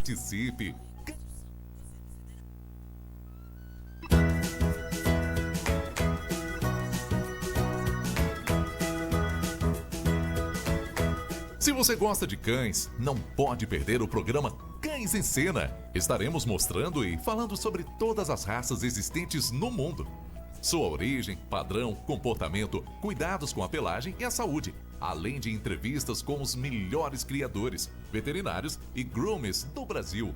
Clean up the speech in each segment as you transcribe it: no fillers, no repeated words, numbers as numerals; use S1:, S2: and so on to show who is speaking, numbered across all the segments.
S1: Participe! Se você gosta de cães, não pode perder o programa Cães em Cena. Estaremos mostrando e falando sobre todas as raças existentes no mundo. Sua origem, padrão, comportamento, cuidados com a pelagem e a saúde. Além de entrevistas com os melhores criadores, veterinários e groomers do Brasil.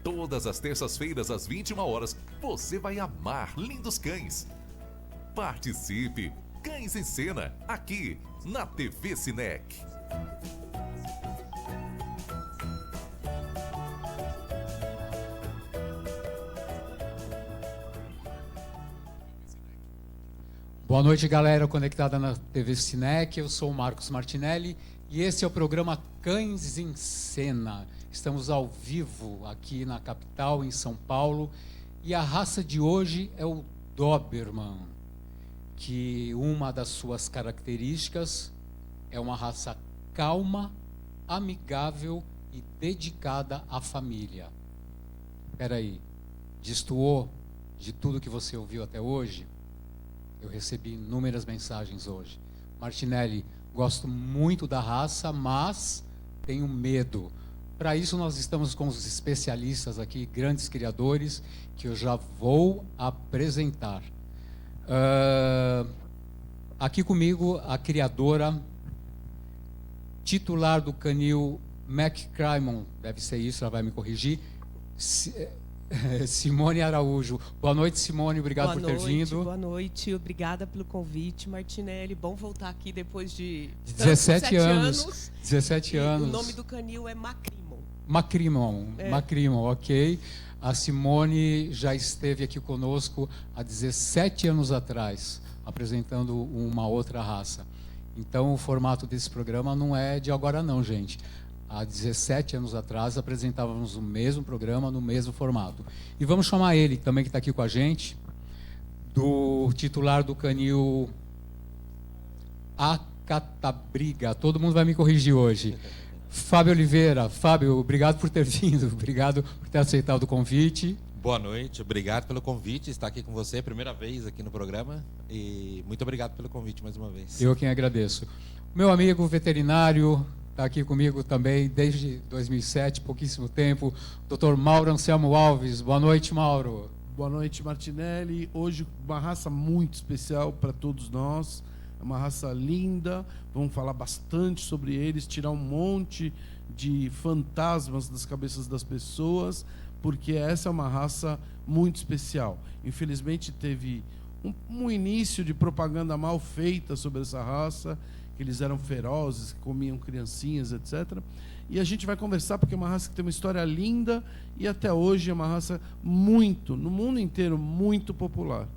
S1: Todas as terças-feiras às 21 horas, você vai amar lindos cães. Participe! Cães em Cena, aqui na TV Cinec.
S2: Boa noite, galera conectada na TV Cinec. Eu sou o Marcos Martinelli e esse é o programa Cães em Cena. Estamos ao vivo aqui na capital, em São Paulo, e a raça de hoje é o Doberman, que uma das suas características é uma raça calma, amigável e dedicada à família. Espera aí, destoou de tudo que você ouviu até hoje? Eu recebi inúmeras mensagens hoje. Martinelli, gosto muito da raça, mas tenho medo. Para isso nós estamos com os especialistas aqui, grandes criadores, que eu já vou apresentar. Aqui comigo a criadora titular do canil McCrimmon, deve ser isso, ela vai me corrigir, Simone Araújo. Boa noite, Simone, obrigado por ter vindo.
S3: Boa noite, obrigada pelo convite, Martinelli. Bom voltar aqui depois de
S2: 17 anos. 17 anos.
S3: O nome do canil é Macrimmon.
S2: Macrimmon, ok. A Simone já esteve aqui conosco há 17 anos atrás, apresentando uma outra raça. Então, o formato desse programa não é de agora não, gente. Há 17 anos atrás, apresentávamos o mesmo programa, no mesmo formato. E vamos chamar ele, também que está aqui com a gente, do titular do canil Acatabriga. Todo mundo vai me corrigir hoje. Fábio Oliveira. Fábio, obrigado por ter vindo, obrigado por ter aceitado o convite.
S4: Boa noite, obrigado pelo convite, estar aqui com você, primeira vez aqui no programa, e muito obrigado pelo convite mais uma vez.
S2: Eu quem agradeço. Meu amigo veterinário, está aqui comigo também desde 2007, pouquíssimo tempo, Dr. Mauro Anselmo Alves. Boa noite, Mauro.
S5: Boa noite, Martinelli. Hoje uma raça muito especial para todos nós, é uma raça linda, vamos falar bastante sobre eles, tirar um monte de fantasmas das cabeças das pessoas, porque essa é uma raça muito especial. Infelizmente teve um início de propaganda mal feita sobre essa raça, que eles eram ferozes, que comiam criancinhas, etc. E a gente vai conversar porque é uma raça que tem uma história linda e até hoje é uma raça muito, no mundo inteiro, muito popular.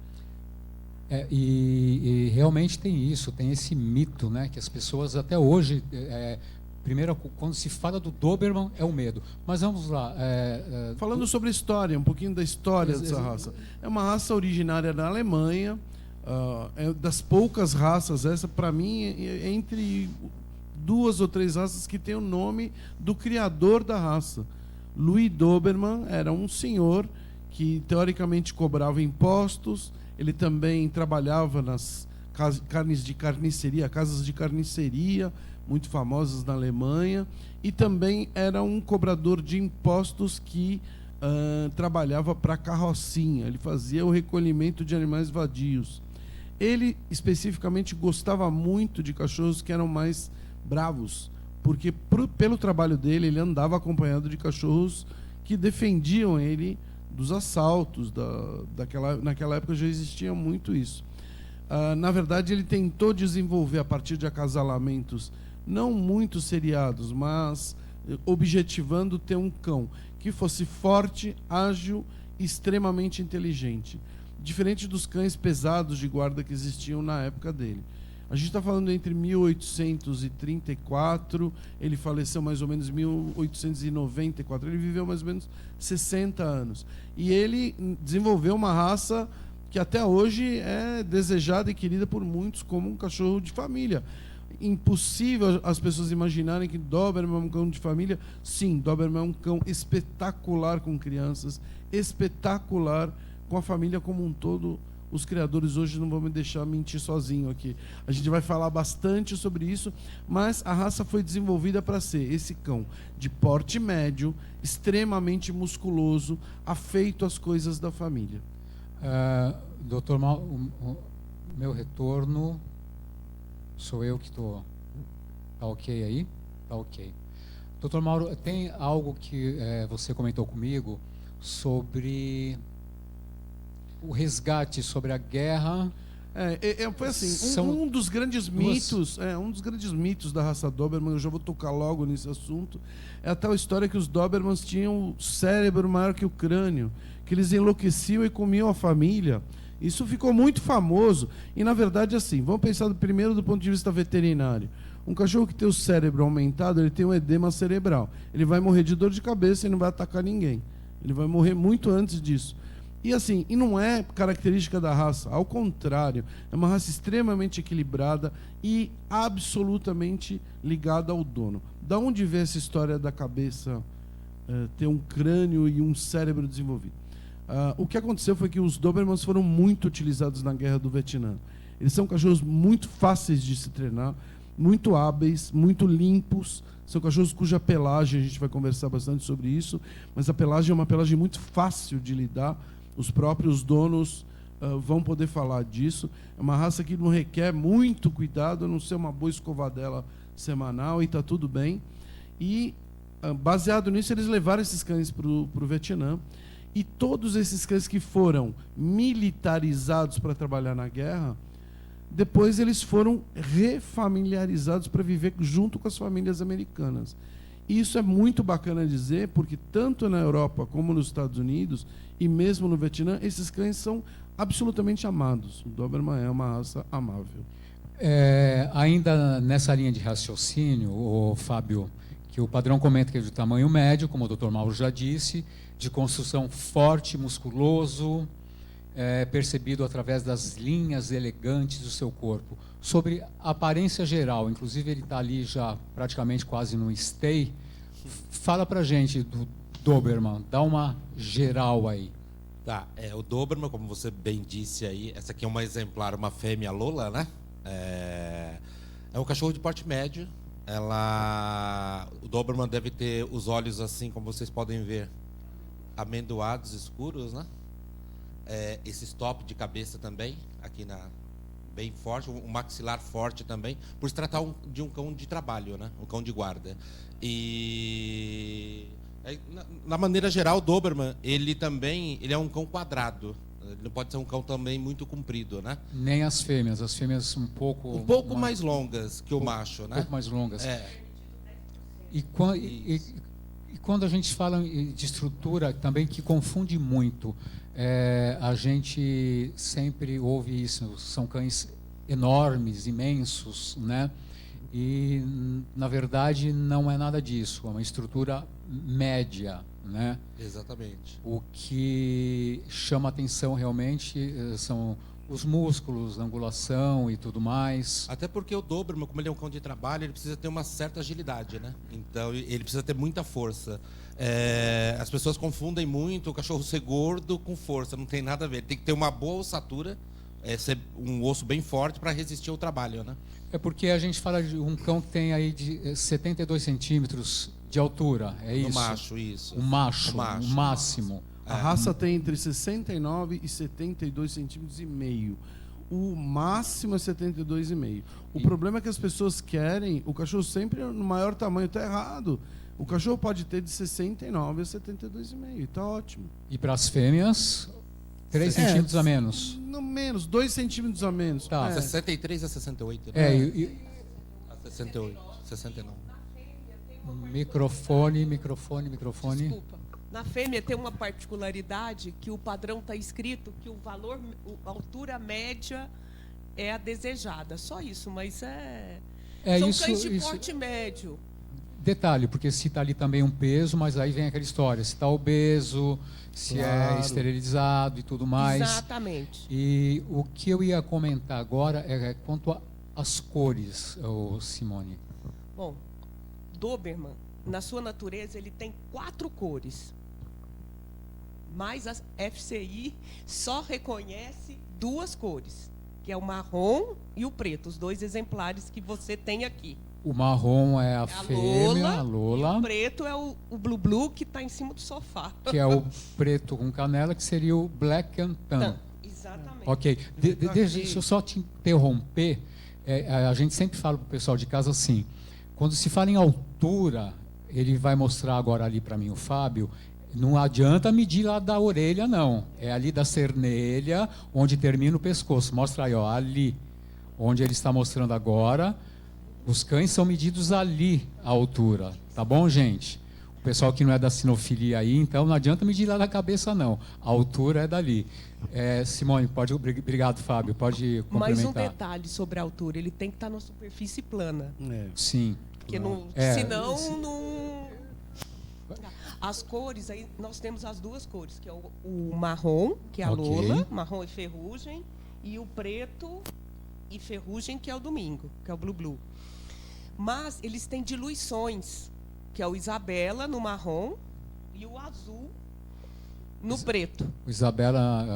S2: E realmente tem isso, tem esse mito, né, que as pessoas até hoje, primeiro, quando se fala do Doberman, é o medo. Mas vamos lá.
S5: Falando sobre a história, um pouquinho da história dessa raça. É uma raça originária da Alemanha. É das poucas raças, essa para mim é entre 2 ou 3 raças que tem o nome do criador da raça. Louis Doberman era um senhor que teoricamente cobrava impostos, ele também trabalhava nas casas de carniceria, muito famosas na Alemanha, e também era um cobrador de impostos que trabalhava para a carrocinha, ele fazia o recolhimento de animais vadios. Ele, especificamente, gostava muito de cachorros que eram mais bravos, porque, pelo trabalho dele, ele andava acompanhado de cachorros que defendiam ele dos assaltos. Naquela época já existia muito isso. Na verdade, ele tentou desenvolver, a partir de acasalamentos, não muito seriados, mas objetivando ter um cão que fosse forte, ágil e extremamente inteligente. Diferente dos cães pesados de guarda que existiam na época dele. A gente está falando entre 1834, ele faleceu mais ou menos em 1894, ele viveu mais ou menos 60 anos. E ele desenvolveu uma raça que até hoje é desejada e querida por muitos como um cachorro de família. impossível as pessoas imaginarem que Doberman é um cão de família. Sim, Doberman é um cão espetacular com crianças, espetacular com a família como um todo. Os criadores hoje não vão me deixar mentir sozinho aqui. A gente vai falar bastante sobre isso, mas a raça foi desenvolvida para ser esse cão de porte médio, extremamente musculoso, afeito às coisas da família.
S2: Doutor Mauro, o meu retorno, sou eu que estou... Tá ok aí? Tá ok. Doutor Mauro, tem algo que você comentou comigo sobre o resgate, sobre a guerra.
S5: Foi assim, um dos grandes mitos, um dos grandes mitos da raça Doberman, eu já vou tocar logo nesse assunto, é a tal história que os Dobermans tinham o cérebro maior que o crânio, que eles enlouqueciam e comiam a família. Isso ficou muito famoso. E, na verdade, assim, vamos pensar primeiro do ponto de vista veterinário. Um cachorro que tem o cérebro aumentado, ele tem um edema cerebral. Ele vai morrer de dor de cabeça e não vai atacar ninguém. Ele vai morrer muito antes disso. E assim, e não é característica da raça, ao contrário, é uma raça extremamente equilibrada e absolutamente ligada ao dono. Da onde vem essa história da cabeça ter um crânio e um cérebro desenvolvido? O que aconteceu foi que os Dobermans foram muito utilizados na Guerra do Vietnã. Eles são cachorros muito fáceis de se treinar, muito hábeis, muito limpos. São cachorros cuja pelagem, a gente vai conversar bastante sobre isso, mas a pelagem é uma pelagem muito fácil de lidar. Os próprios donos vão poder falar disso. É uma raça que não requer muito cuidado, a não ser uma boa escovadela semanal, e está tudo bem. E, baseado nisso, eles levaram esses cães para o Vietnã. E todos esses cães que foram militarizados para trabalhar na guerra, depois eles foram refamiliarizados para viver junto com as famílias americanas. E isso é muito bacana dizer, porque tanto na Europa como nos Estados Unidos, e mesmo no Vietnã, esses cães são absolutamente amados. O Doberman é uma raça amável.
S2: Ainda nessa linha de raciocínio, Fábio, que o padrão comenta que é de tamanho médio, como o Dr. Mauro já disse, de construção forte, musculoso, percebido através das linhas elegantes do seu corpo. Sobre a aparência geral, inclusive ele está ali já praticamente quase no stay. Fala pra gente do Doberman, dá uma geral aí.
S4: Tá, o Doberman, como você bem disse aí, essa aqui é uma exemplar, uma fêmea Lola, né? É um cachorro de porte médio. O Doberman deve ter os olhos assim, como vocês podem ver, amendoados escuros, né? Esse stop de cabeça também, aqui bem forte, um maxilar forte também, por se tratar de um cão de trabalho, né? Um cão de guarda. E na maneira geral, o Doberman, ele é um cão quadrado. Ele não pode ser um cão também muito comprido, né?
S2: Nem as fêmeas um pouco
S4: mais longas que o macho, né?
S2: Um pouco mais longas. E quando a gente fala de estrutura também, que confunde muito, a gente sempre ouve isso, são cães enormes, imensos, né? E, na verdade, não é nada disso, é uma estrutura média, né?
S4: Exatamente.
S2: O que chama atenção realmente são os músculos, a angulação e tudo mais.
S4: Até porque o Doberman, como ele é um cão de trabalho, ele precisa ter uma certa agilidade, né? Então, ele precisa ter muita força. As pessoas confundem muito o cachorro ser gordo com força, não tem nada a ver. Tem que ter uma boa ossatura, ser um osso bem forte para resistir ao trabalho, né?
S2: É porque a gente fala de um cão que tem aí de 72 centímetros de altura, é isso?
S4: O macho, isso.
S2: O macho, o máximo.
S5: A raça tem entre 69 e 72 centímetros e meio. O máximo é 72,5. O problema é que as pessoas querem o cachorro sempre no maior tamanho. Está errado. O cachorro pode ter de 69 a 72,5. Está ótimo.
S2: E para as fêmeas, 3 centímetros a menos.
S5: Não menos, 2 centímetros a menos.
S2: Tá.
S4: 63 a 68. Né? A 68, 69.
S2: Microfone.
S3: Desculpa. Na fêmea tem uma particularidade que o padrão está escrito que a altura média é a desejada. Só isso, mas são cães de porte médio.
S2: Detalhe, porque se está ali também um peso, mas aí vem aquela história, se está obeso, se é esterilizado e tudo mais.
S3: Exatamente.
S2: E o que eu ia comentar agora é quanto as cores, Simone?
S3: Bom, Doberman, na sua natureza, ele tem 4 cores. Mas a FCI só reconhece 2 cores, que é o marrom e o preto, os 2 exemplares que você tem aqui.
S2: O marrom é a fêmea, a Lola.
S3: E o preto é o Blue Blue, que está em cima do sofá.
S2: Que é o preto com canela, que seria o Black and Tan.
S3: Exatamente.
S2: Ok. Deixa eu só te interromper. A gente sempre fala para o pessoal de casa assim, quando se fala em altura, ele vai mostrar agora ali para mim o Fábio, não adianta medir lá da orelha, não. É ali da cernelha, onde termina o pescoço. Mostra aí, ó, ali, onde ele está mostrando agora. Os cães são medidos ali, a altura. Tá bom, gente? O pessoal que não é da sinofilia aí, então não adianta medir lá da cabeça, não. A altura é dali. Simone, obrigado, Fábio, pode complementar.
S3: Mais um detalhe sobre a altura, ele tem que estar na superfície plana.
S2: Sim.
S3: Porque senão não... As cores, aí nós temos as 2 cores, que é o marrom, que é a Lola, marrom e ferrugem, e o preto e ferrugem, que é o domingo, que é o Blue Blue. Mas eles têm diluições, que é o Isabela no marrom e o azul no preto.
S2: O Isabela,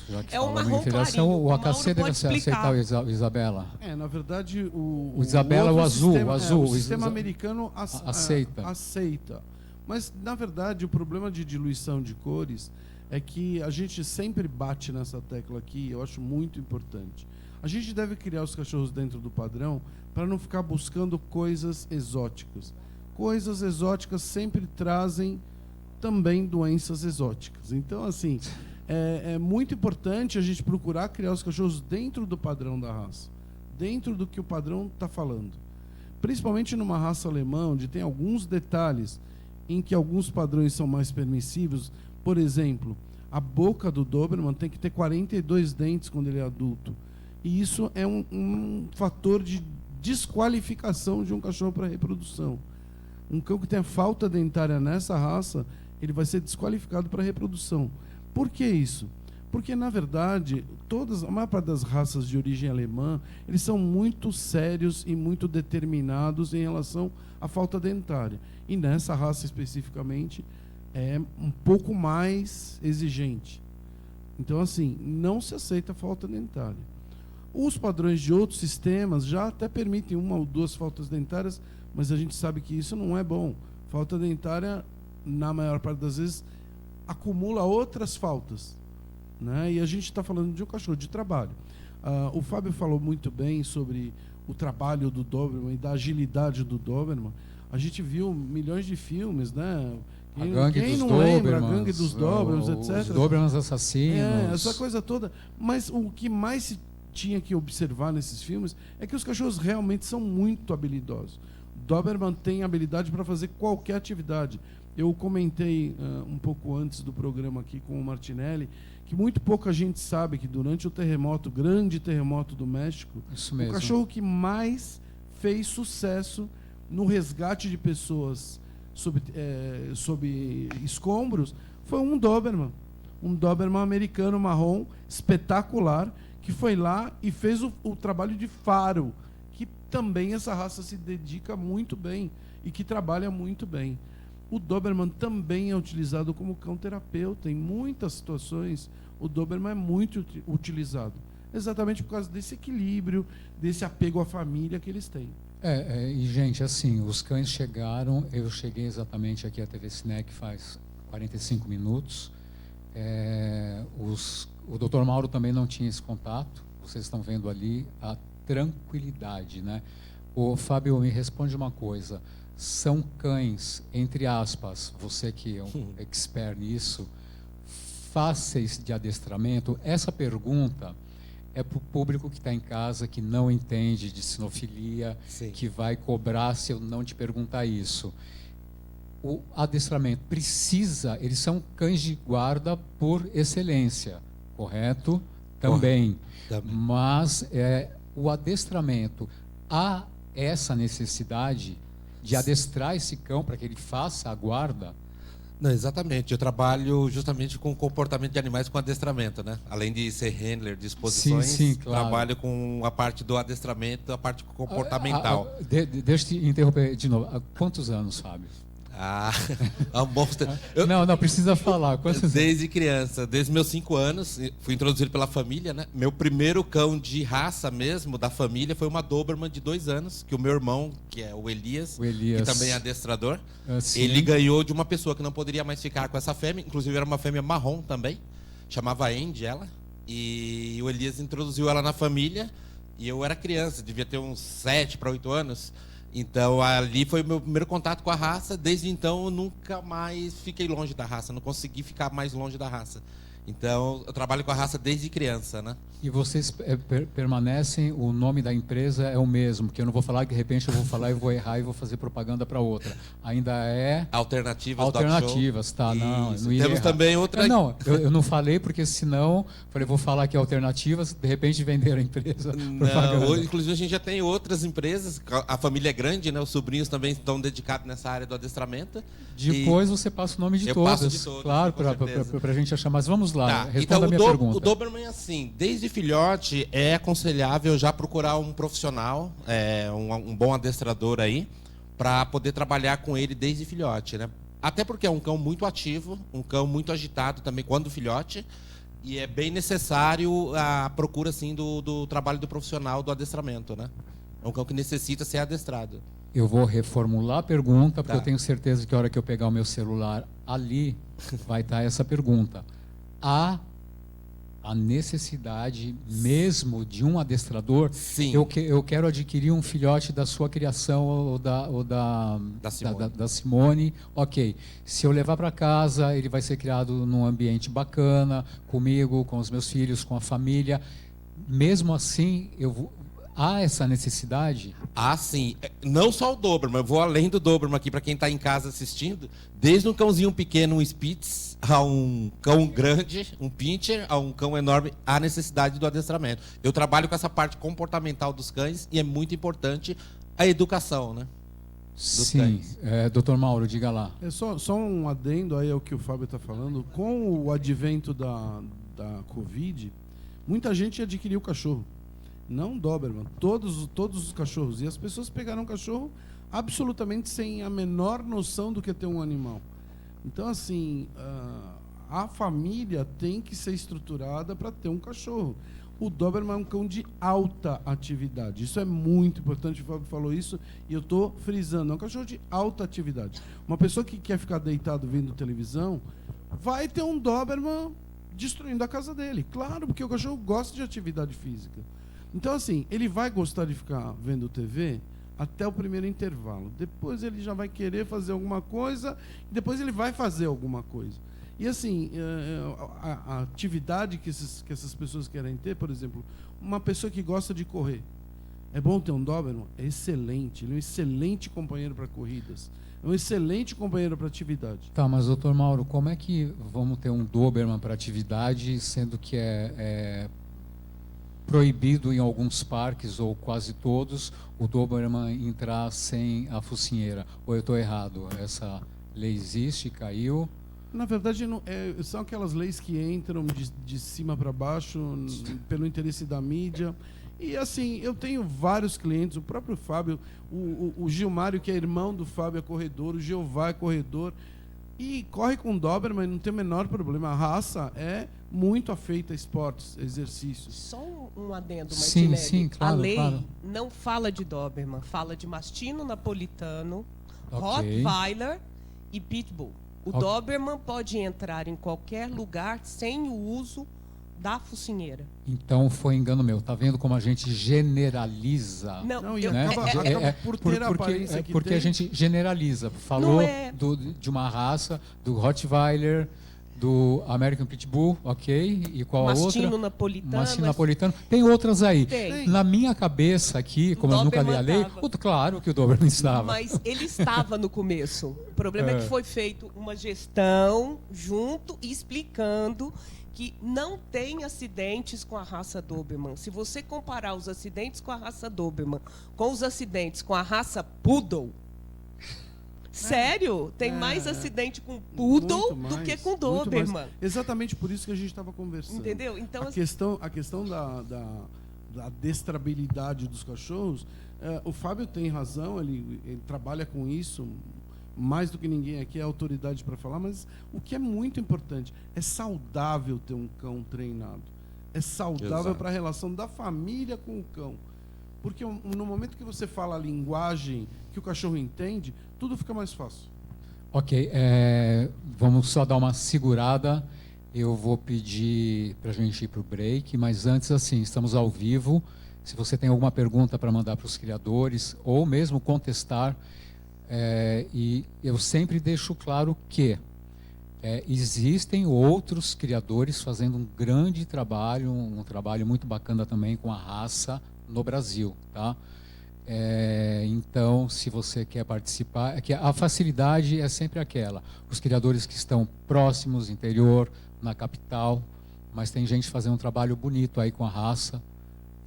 S2: já que
S3: um marrom clarinho.
S2: o AKC deve aceitar o Isabela.
S5: Na verdade, o
S2: Isabela, o azul.
S5: O sistema americano aceita. Mas, na verdade, o problema de diluição de cores é que a gente sempre bate nessa tecla aqui, eu acho muito importante. A gente deve criar os cachorros dentro do padrão para não ficar buscando coisas exóticas. Coisas exóticas sempre trazem também doenças exóticas. Então, assim, é muito importante a gente procurar criar os cachorros dentro do padrão da raça, dentro do que o padrão está falando. Principalmente numa raça alemã, onde tem alguns detalhes em que alguns padrões são mais permissivos. Por exemplo, a boca do Doberman tem que ter 42 dentes quando ele é adulto. E isso é um fator de desqualificação de um cachorro para reprodução. Um cão que tem falta dentária nessa raça, ele vai ser desqualificado para reprodução. Por que isso? Porque, na verdade, a maior parte das raças de origem alemã, eles são muito sérios e muito determinados em relação à falta dentária. E nessa raça especificamente, é um pouco mais exigente. Então, assim, não se aceita falta dentária. Os padrões de outros sistemas já até permitem 1 ou 2 faltas dentárias, mas a gente sabe que isso não é bom. Falta dentária, na maior parte das vezes, acumula outras faltas, né? E a gente está falando de um cachorro de trabalho. O Fábio falou muito bem sobre o trabalho do Doberman e da agilidade do Doberman. A gente viu milhões de filmes, né? Quem não lembra, a gangue dos Dobermans, etc.
S2: Os Dobermans assassinos.
S5: Essa coisa toda. Mas o que mais se tinha que observar nesses filmes é que os cachorros realmente são muito habilidosos. O Doberman tem habilidade para fazer qualquer atividade. Eu comentei um pouco antes do programa aqui com o Martinelli que muito pouca gente sabe que durante o grande terremoto do México, o cachorro que mais fez sucesso no resgate de pessoas sob escombros foi um Doberman americano marrom espetacular, que foi lá e fez o trabalho de faro, que também essa raça se dedica muito bem e que trabalha muito bem. O Doberman também é utilizado como cão terapeuta. Em muitas situações, o Doberman é muito utilizado, exatamente por causa desse equilíbrio, desse apego à família que eles têm.
S2: E, gente, assim, os cães chegaram, eu cheguei exatamente aqui à TV Cinec faz 45 minutos. O Dr. Mauro também não tinha esse contato, vocês estão vendo ali a tranquilidade, né? O Fábio, me responde uma coisa, são cães, entre aspas, você que é um expert nisso, fáceis de adestramento? Essa pergunta é para o público que está em casa, que não entende de sinofilia,
S4: Sim.
S2: que vai cobrar se eu não te perguntar isso. O adestramento precisa, eles são cães de guarda por excelência, correto? Também. Mas o adestramento, há essa necessidade de adestrar esse cão para que ele faça a guarda?
S4: Não, exatamente. Eu trabalho justamente com comportamento de animais com adestramento, né? Além de ser handler de exposições,
S2: Sim, claro.
S4: trabalho com a parte do adestramento, a parte comportamental.
S2: Deixa eu te interromper de novo. Há quantos anos, Fábio?
S4: É um bom...
S2: Não precisa falar. Quantos anos?
S4: Desde criança, desde meus 5 anos, fui introduzido pela família, né? Meu primeiro cão de raça mesmo, da família, foi uma Doberman de 2 anos, que o meu irmão, que é o Elias, que também é adestrador, ele ganhou de uma pessoa que não poderia mais ficar com essa fêmea, inclusive era uma fêmea marrom também, chamava Andy ela, e o Elias introduziu ela na família, e eu era criança, devia ter uns 7 para 8 anos, então ali foi o meu primeiro contato com a raça. Desde então eu nunca mais fiquei longe da raça, não consegui ficar mais longe da raça. Então eu trabalho com a raça desde criança, né?
S2: E vocês permanecem, o nome da empresa é o mesmo, que eu não vou falar, que de repente eu vou falar e vou errar e vou fazer propaganda para outra. Ainda é...
S4: Alternativas,
S2: tá? Não
S4: Temos
S2: errar.
S4: também outra...
S2: Eu não falei, porque senão, falei, vou falar que é Alternativas, de repente venderam a empresa.
S4: Não, inclusive a gente já tem outras empresas, a família é grande, né? Os sobrinhos também estão dedicados nessa área do adestramento.
S2: Depois você passa o nome de todas.
S4: Passo de todas,
S2: claro, para a gente achar. Mas vamos lá, responda
S4: então,
S2: a minha pergunta.
S4: O Doberman é assim, desde filhote é aconselhável já procurar um profissional, um bom adestrador aí, para poder trabalhar com ele desde filhote, né? Até porque é um cão muito ativo, um cão muito agitado também quando filhote, e é bem necessário a procura assim do trabalho do profissional do adestramento, né? É um cão que necessita ser adestrado.
S2: Eu vou reformular a pergunta, porque eu tenho certeza que a hora que eu pegar o meu celular ali, vai estar essa pergunta. Há a necessidade mesmo de um adestrador?
S4: Sim.
S2: Eu quero adquirir um filhote da sua criação ou da Simone. Ok. Se eu levar para casa, ele vai ser criado num ambiente bacana, comigo, com os meus filhos, com a família. Mesmo assim, há essa necessidade?
S4: Sim. Não só o Doberman, eu vou além do Doberman aqui para quem está em casa assistindo. Desde um cãozinho pequeno, um Spitz, a um cão grande, um Pinscher, a um cão enorme, há necessidade do adestramento. Eu trabalho com essa parte comportamental dos cães e é muito importante a educação, né?
S2: Sim. Dr. Mauro, diga lá.
S5: Só um adendo aí ao que o Fábio está falando. Com o advento da Covid, muita gente adquiriu cachorro. Não Doberman, todos os cachorros. E as pessoas pegaram um cachorro absolutamente sem a menor noção do que é ter um animal. Então, assim, a família tem que ser estruturada para ter um cachorro. O Doberman é um cão de alta atividade. Isso é muito importante, o Fábio falou isso, e eu estou frisando. É um cachorro de alta atividade. Uma pessoa que quer ficar deitado vendo televisão, vai ter um Doberman destruindo a casa dele. Claro, porque o cachorro gosta de atividade física. Então, assim, ele vai gostar de ficar vendo TV até o primeiro intervalo. Depois ele já vai querer fazer alguma coisa, e depois ele vai fazer alguma coisa. E, assim, a atividade que essas pessoas querem ter, por exemplo, uma pessoa que gosta de correr. É bom ter um Doberman? É excelente. Ele é um excelente companheiro para corridas. É um excelente companheiro para atividade.
S2: Tá, mas, doutor Mauro, como é que vamos ter um Doberman para atividade, sendo que é proibido em alguns parques, ou quase todos, o Doberman entrar sem a focinheira? Ou eu estou errado? Essa lei existe, caiu?
S5: Na verdade, são aquelas leis que entram de cima para baixo pelo interesse da mídia. E, assim, eu tenho vários clientes, o próprio Fábio, o Gilmário, que é irmão do Fábio, é corredor, o Jeová é corredor, e corre com Doberman, não tem o menor problema. A raça é muito afeita a esportes, exercícios.
S3: Só um adendo, Martinelli.
S2: Sim, claro,
S3: a lei
S2: claro.
S3: não fala de Doberman, fala de mastino napolitano,
S2: Ok.
S3: Rottweiler e Pitbull. O Doberman pode entrar em qualquer lugar sem o uso da focinheira.
S2: Então foi engano meu. Tá vendo como a gente generaliza?
S5: Não, e
S2: né?
S5: acaba por ter a aparência que
S2: porque
S5: tem.
S2: a gente generaliza. Falou
S3: é.
S2: de uma raça, do Rottweiler, do American Pitbull, ok? E qual a outra?
S3: Mastino napolitano.
S2: Mastino napolitano. Tem outras aí.
S3: Tem.
S2: Na minha cabeça aqui, como eu nunca li a lei,
S3: Doberman
S2: claro que o Doberman estava.
S3: Mas ele estava no começo. O problema é que foi feito uma gestão junto, explicando que não tem acidentes com a raça Doberman. Se você comparar os acidentes com a raça Doberman com os acidentes com a raça Poodle, Sério? Tem mais acidente com Poodle do que com Doberman.
S5: Exatamente por isso que a gente estava conversando.
S3: Entendeu? Então,
S5: a questão da adestrabilidade dos cachorros, o Fábio tem razão, ele trabalha com isso mais do que ninguém aqui, é autoridade para falar, mas o que é muito importante, é saudável ter um cão treinado. É saudável para a relação da família com o cão. Porque no momento que você fala a linguagem que o cachorro entende, tudo fica mais fácil.
S2: Ok, vamos só dar uma segurada. Eu vou pedir para a gente ir para o break, mas antes, assim, estamos ao vivo. Se você tem alguma pergunta para mandar para os criadores, ou mesmo contestar, e eu sempre deixo claro que existem outros criadores fazendo um grande trabalho, um trabalho muito bacana também com a raça no Brasil, tá? Então, se você quer participar, que a facilidade é sempre aquela, os criadores que estão próximos, interior, na capital, mas tem gente fazendo um trabalho bonito aí com a raça.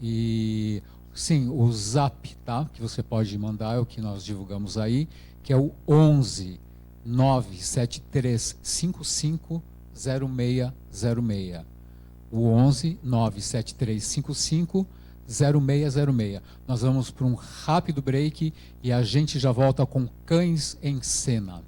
S2: E sim, o Zap, tá? Que você pode mandar, é o que nós divulgamos aí, que é o 11 973 55 0606. O 11 973 55 0606. Nós vamos para um rápido break e a gente já volta com Cães em Cena.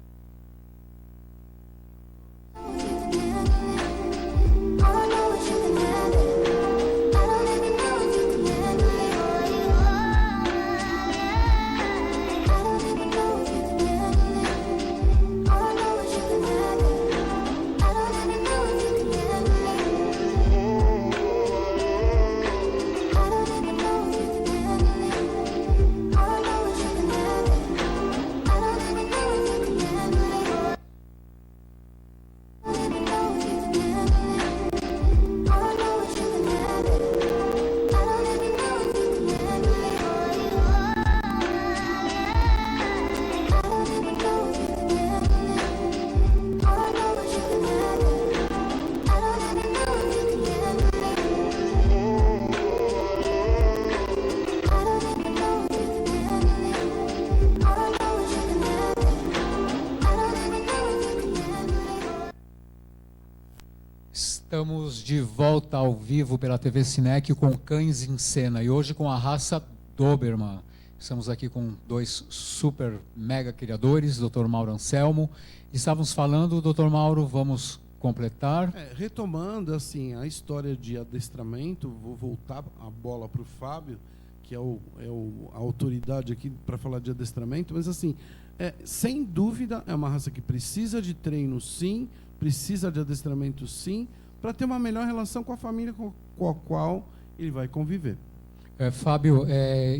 S2: Estamos de volta ao vivo pela TV Cinec com Cães em Cena e hoje com a raça Doberman. Estamos aqui com dois super mega criadores, Dr. Mauro Anselmo. Estávamos falando, Dr. Mauro, vamos completar.
S5: Retomando assim a história de adestramento, vou voltar a bola para o Fábio, que é a autoridade aqui para falar de adestramento, mas assim, sem dúvida é uma raça que precisa de treino sim, precisa de adestramento sim, para ter uma melhor relação com a família com a qual ele vai conviver.
S2: Fábio,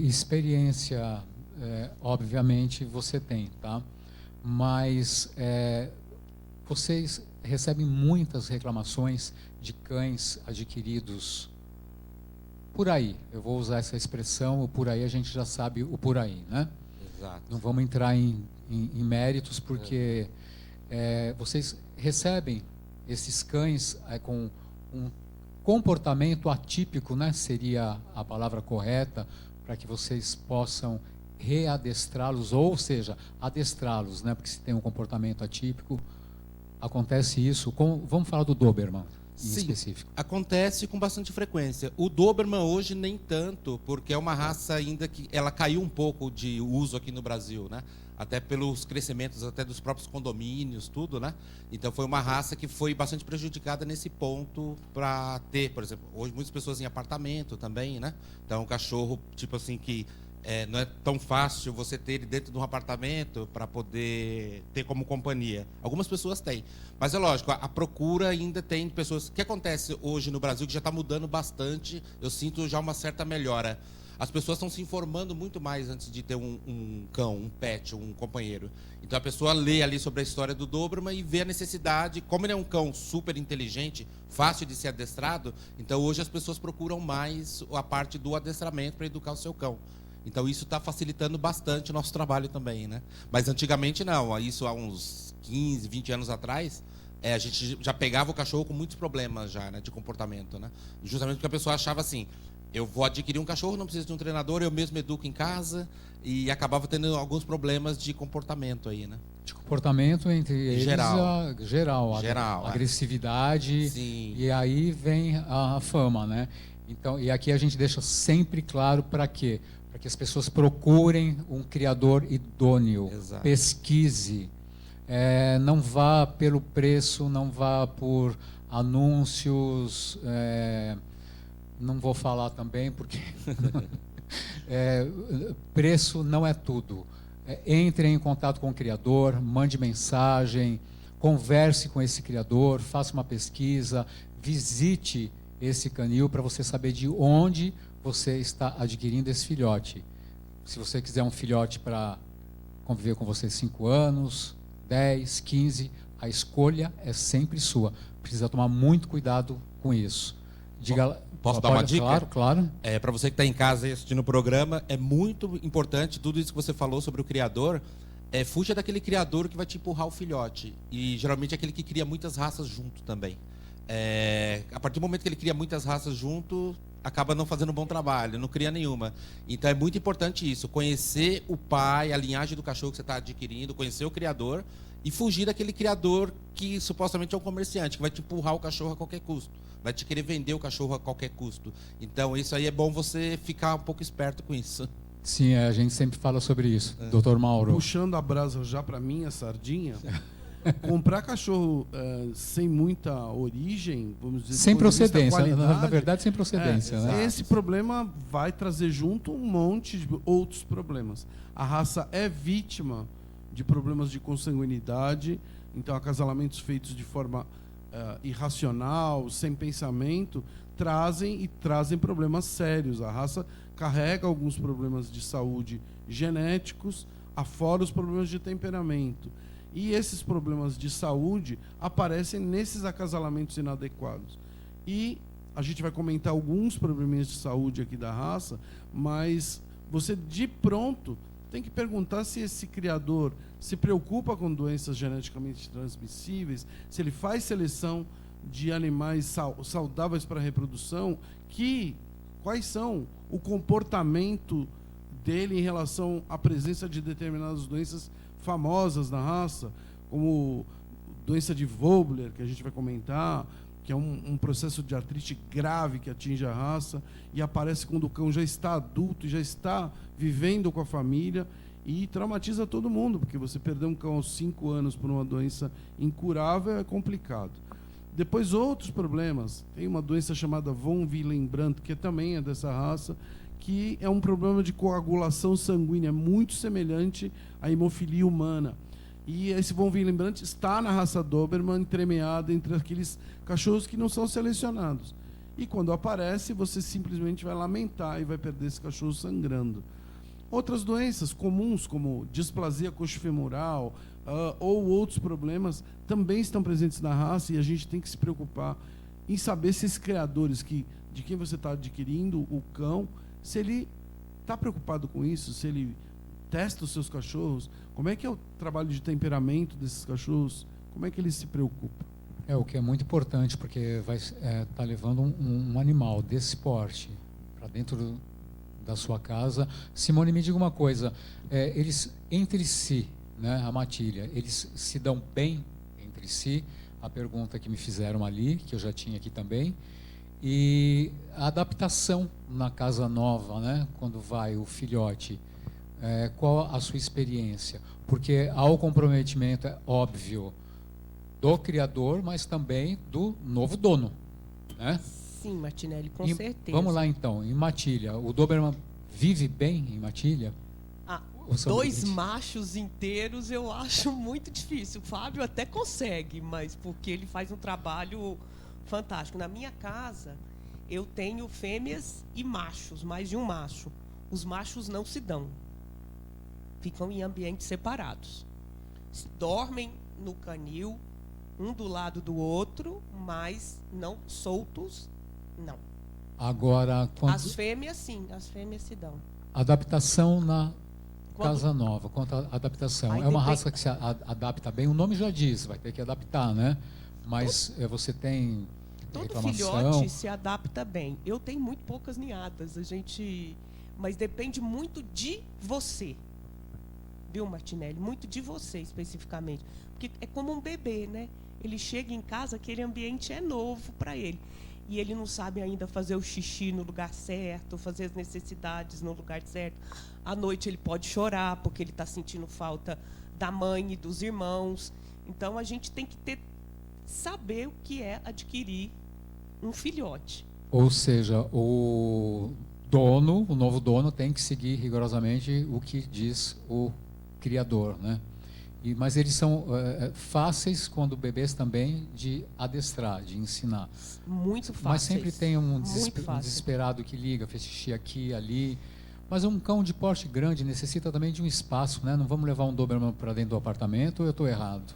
S2: experiência, obviamente, você tem, tá? Mas vocês recebem muitas reclamações de cães adquiridos por aí. Eu vou usar essa expressão, o por aí a gente já sabe o por aí, né?
S4: Exato.
S2: Não vamos entrar em méritos, porque vocês recebem esses cães com um comportamento atípico, né? Seria a palavra correta, para que vocês possam readestrá-los, ou seja, adestrá-los, né? Porque se tem um comportamento atípico, acontece isso. Vamos falar do Doberman em específico.
S4: Acontece com bastante frequência. O Doberman hoje nem tanto, porque é uma raça ainda que ela caiu um pouco de uso aqui no Brasil, né? Até pelos crescimentos até dos próprios condomínios, tudo, né? Então foi uma raça que foi bastante prejudicada nesse ponto para ter, por exemplo, hoje muitas pessoas em apartamento também, né? Então um cachorro, tipo assim, que não é tão fácil você ter ele dentro de um apartamento para poder ter como companhia. Algumas pessoas têm. Mas é lógico, a procura ainda tem pessoas... O que acontece hoje no Brasil, que já está mudando bastante, eu sinto já uma certa melhora. As pessoas estão se informando muito mais antes de ter um cão, um pet, um companheiro. Então a pessoa lê ali sobre a história do Doberman e vê a necessidade. Como ele é um cão super inteligente, fácil de ser adestrado, então hoje as pessoas procuram mais a parte do adestramento para educar o seu cão. Então isso está facilitando bastante o nosso trabalho também, né? Mas antigamente não, isso há uns 15, 20 anos atrás, a gente já pegava o cachorro com muitos problemas já, né, de comportamento, né? Justamente porque a pessoa achava assim, eu vou adquirir um cachorro, não preciso de um treinador, eu mesmo educo em casa e acabava tendo alguns problemas de comportamento aí, né?
S2: De comportamento entre eles, geral, agressividade,
S4: sim.
S2: E aí vem a fama, né? Então, e aqui a gente deixa sempre claro para quê? Para que as pessoas procurem um criador idôneo,
S4: Exato.
S2: Pesquise, não vá pelo preço, não vá por anúncios, não vou falar também porque preço não é tudo. Entre em contato com o criador, mande mensagem, converse com esse criador, faça uma pesquisa, visite esse canil para você saber de onde você está adquirindo esse filhote. Se você quiser um filhote para conviver com você 5 anos, 10, 15, a escolha é sempre sua. Precisa tomar muito cuidado com isso.
S4: Posso dar uma dica?
S2: Claro.
S4: Para você que está em casa e assistindo o programa, é muito importante tudo isso que você falou sobre o criador. Fuja daquele criador que vai te empurrar o filhote. E geralmente é aquele que cria muitas raças junto também. A partir do momento que ele cria muitas raças junto, acaba não fazendo um bom trabalho, não cria nenhuma. Então é muito importante isso, conhecer o pai, a linhagem do cachorro que você está adquirindo, conhecer o criador e fugir daquele criador que supostamente é um comerciante, que vai te empurrar o cachorro a qualquer custo, vai te querer vender o cachorro a qualquer custo. Então isso aí é bom você ficar um pouco esperto com isso.
S2: Sim, a gente sempre fala sobre isso, Dr. Mauro.
S5: Puxando a brasa já para mim, a sardinha... Comprar cachorro sem muita origem, vamos dizer,
S2: sem procedência, na verdade sem procedência, né?
S5: Esse problema vai trazer junto um monte de outros problemas. A raça é vítima de problemas de consanguinidade, então acasalamentos feitos de forma irracional, sem pensamento, trazem problemas sérios. A raça carrega alguns problemas de saúde genéticos, afora os problemas de temperamento. E esses problemas de saúde aparecem nesses acasalamentos inadequados. E a gente vai comentar alguns probleminhas de saúde aqui da raça, mas você de pronto tem que perguntar se esse criador se preocupa com doenças geneticamente transmissíveis, se ele faz seleção de animais saudáveis para a reprodução, quais são o comportamento dele em relação à presença de determinadas doenças famosas na raça, como doença de Vobler, que a gente vai comentar, que é um processo de artrite grave que atinge a raça e aparece quando o cão já está adulto e já está vivendo com a família e traumatiza todo mundo, porque você perder um cão aos 5 anos por uma doença incurável é complicado. Depois outros problemas, tem uma doença chamada von Willebrand, que também é dessa raça, que é um problema de coagulação sanguínea muito semelhante à hemofilia humana. E esse von Willebrand está na raça Doberman, entremeado entre aqueles cachorros que não são selecionados. E quando aparece, você simplesmente vai lamentar e vai perder esse cachorro sangrando. Outras doenças comuns, como displasia coxofemoral ou outros problemas, também estão presentes na raça e a gente tem que se preocupar em saber se esses criadores de quem você está adquirindo o cão, se ele está preocupado com isso, se ele testa os seus cachorros, como é que é o trabalho de temperamento desses cachorros, como é que ele se preocupa?
S2: O que é muito importante, porque vai tá levando um animal desse porte para dentro da sua casa. Simone, me diga uma coisa, eles entre si, né, a matilha, eles se dão bem entre si? A pergunta que me fizeram ali, que eu já tinha aqui também. E a adaptação na casa nova, né, quando vai o filhote, qual a sua experiência? Porque há o comprometimento, é óbvio, do criador, mas também do novo dono, né?
S3: Sim, Martinelli, com certeza.
S2: Vamos lá então, em Matilha, o Doberman vive bem em Matilha?
S3: 2 machos inteiros eu acho muito difícil. O Fábio até consegue, mas porque ele faz um trabalho fantástico. Na minha casa, eu tenho fêmeas e machos, mais de um macho. Os machos não se dão. Ficam em ambientes separados. Dormem no canil, um do lado do outro, mas não soltos, não.
S2: Agora,
S3: as fêmeas, sim, as fêmeas se dão.
S2: Adaptação na casa nova, quanto à adaptação. É uma raça que se adapta bem, o nome já diz, vai ter que adaptar, né? Mas você tem
S3: todo
S2: reclamação.
S3: filhote se adapta bem. Eu tenho muito poucas ninhadas, mas depende muito de você, viu, Martinelli? Muito de você, especificamente. Porque é como um bebê, né? Ele chega em casa, aquele ambiente é novo para ele. E ele não sabe ainda fazer o xixi no lugar certo, fazer as necessidades no lugar certo. À noite ele pode chorar, porque ele está sentindo falta da mãe e dos irmãos. Então, a gente tem que saber o que é adquirir um filhote.
S2: Ou seja, o novo dono, tem que seguir rigorosamente o que diz o criador, né? Mas eles são fáceis, quando bebês também, de adestrar, de ensinar.
S3: Muito fácil.
S2: Mas sempre tem um desesperado que liga, fez xixi aqui, ali. Mas um cão de porte grande necessita também de um espaço, né? Não vamos levar um Doberman para dentro do apartamento, ou eu estou errado?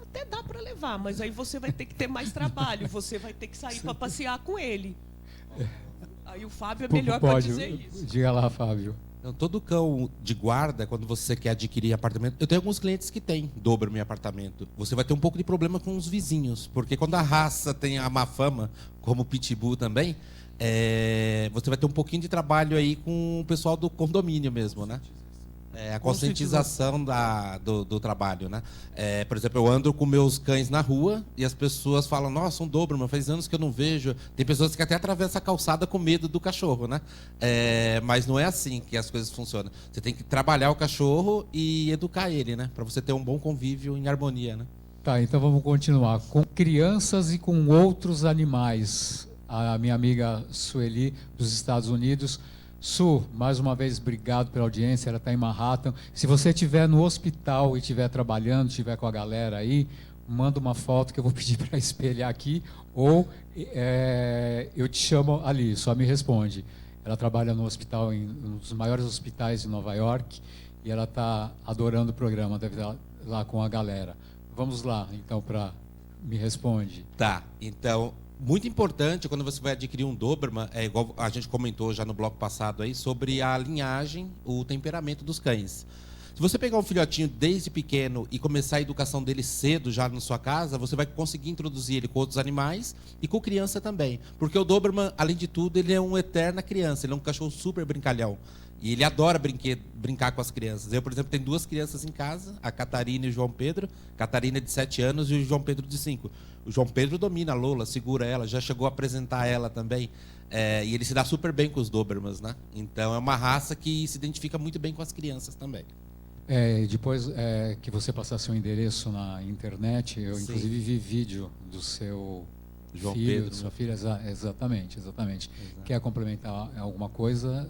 S3: Até dá para levar, mas aí você vai ter que ter mais trabalho, você vai ter que sair para passear com ele. Aí o Fábio é melhor para dizer isso.
S2: Diga lá, Fábio.
S4: Então, todo cão de guarda, quando você quer adquirir apartamento... Eu tenho alguns clientes que têm Doberman em apartamento. Você vai ter um pouco de problema com os vizinhos, porque quando a raça tem a má fama, como o Pitbull também, você vai ter um pouquinho de trabalho aí com o pessoal do condomínio mesmo, né? A conscientização do trabalho, né? Por exemplo, eu ando com meus cães na rua e as pessoas falam: nossa, um Doberman, faz anos que eu não vejo. Tem pessoas que até atravessam a calçada com medo do cachorro, né? Mas não é assim que as coisas funcionam. Você tem que trabalhar o cachorro e educar ele, né? Para você ter um bom convívio em harmonia, né?
S2: Tá, então vamos continuar. Com crianças e com outros animais. A minha amiga Sueli, dos Estados Unidos. Su, mais uma vez, obrigado pela audiência, ela está em Manhattan. Se você estiver no hospital e estiver trabalhando, estiver com a galera aí, manda uma foto que eu vou pedir para espelhar aqui, ou eu te chamo ali, só me responde. Ela trabalha no hospital, um dos maiores hospitais de Nova York, e ela está adorando o programa, deve estar lá com a galera. Vamos lá, então, para me responde.
S4: Tá, então... Muito importante quando você vai adquirir um Doberman, igual a gente comentou já no bloco passado aí, sobre a linhagem, o temperamento dos cães. Se você pegar um filhotinho desde pequeno e começar a educação dele cedo já na sua casa, você vai conseguir introduzir ele com outros animais e com criança também. Porque o Doberman, além de tudo, ele é uma eterna criança, ele é um cachorro super brincalhão. E ele adora brincar com as crianças. Eu, por exemplo, tenho 2 crianças em casa, a Catarina e o João Pedro. Catarina de 7 anos e o João Pedro de 5. O João Pedro domina a Lola, segura ela, já chegou a apresentar ela também. E ele se dá super bem com os Dobermans, né? Então é uma raça que se identifica muito bem com as crianças também.
S2: Depois que você passar seu endereço na internet, eu inclusive vi vídeo do seu
S4: João
S2: filho,
S4: Pedro,
S2: da sua filha. Exatamente.
S4: Exato.
S2: Quer complementar alguma coisa?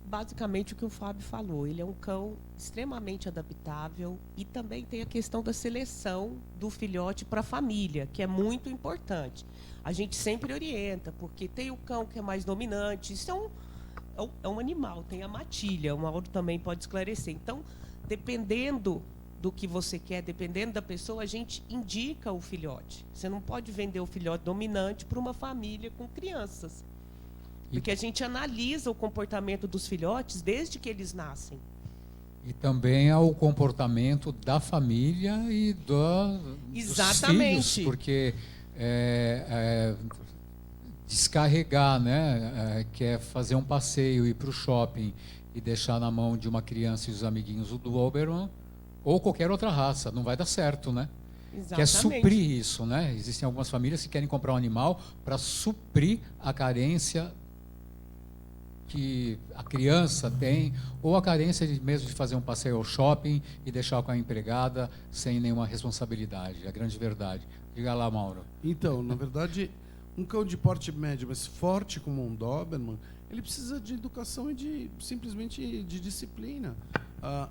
S3: Basicamente o que o Fábio falou, ele é um cão extremamente adaptável e também tem a questão da seleção do filhote para a família, que é muito importante. A gente sempre orienta, porque tem o cão que é mais dominante, isso é um animal, tem a matilha, o Mauro também pode esclarecer. Então, dependendo do que você quer, dependendo da pessoa, a gente indica o filhote. Você não pode vender o filhote dominante para uma família com crianças. Porque a gente analisa o comportamento dos filhotes desde que eles nascem.
S2: E também o comportamento da família e dos filhos, porque descarregar, né? Quer fazer um passeio, ir para o shopping e deixar na mão de uma criança e os amiguinhos o Doberman, ou qualquer outra raça, não vai dar certo, né?
S3: Exatamente.
S2: Quer suprir isso, né? Existem algumas famílias que querem comprar um animal para suprir a carência que a criança tem, ou a carência mesmo de fazer um passeio ao shopping e deixar com a empregada sem nenhuma responsabilidade. É a grande verdade. Diga lá, Mauro.
S5: Então, na verdade, um cão de porte médio, mas forte como um Doberman, ele precisa de educação e simplesmente de disciplina.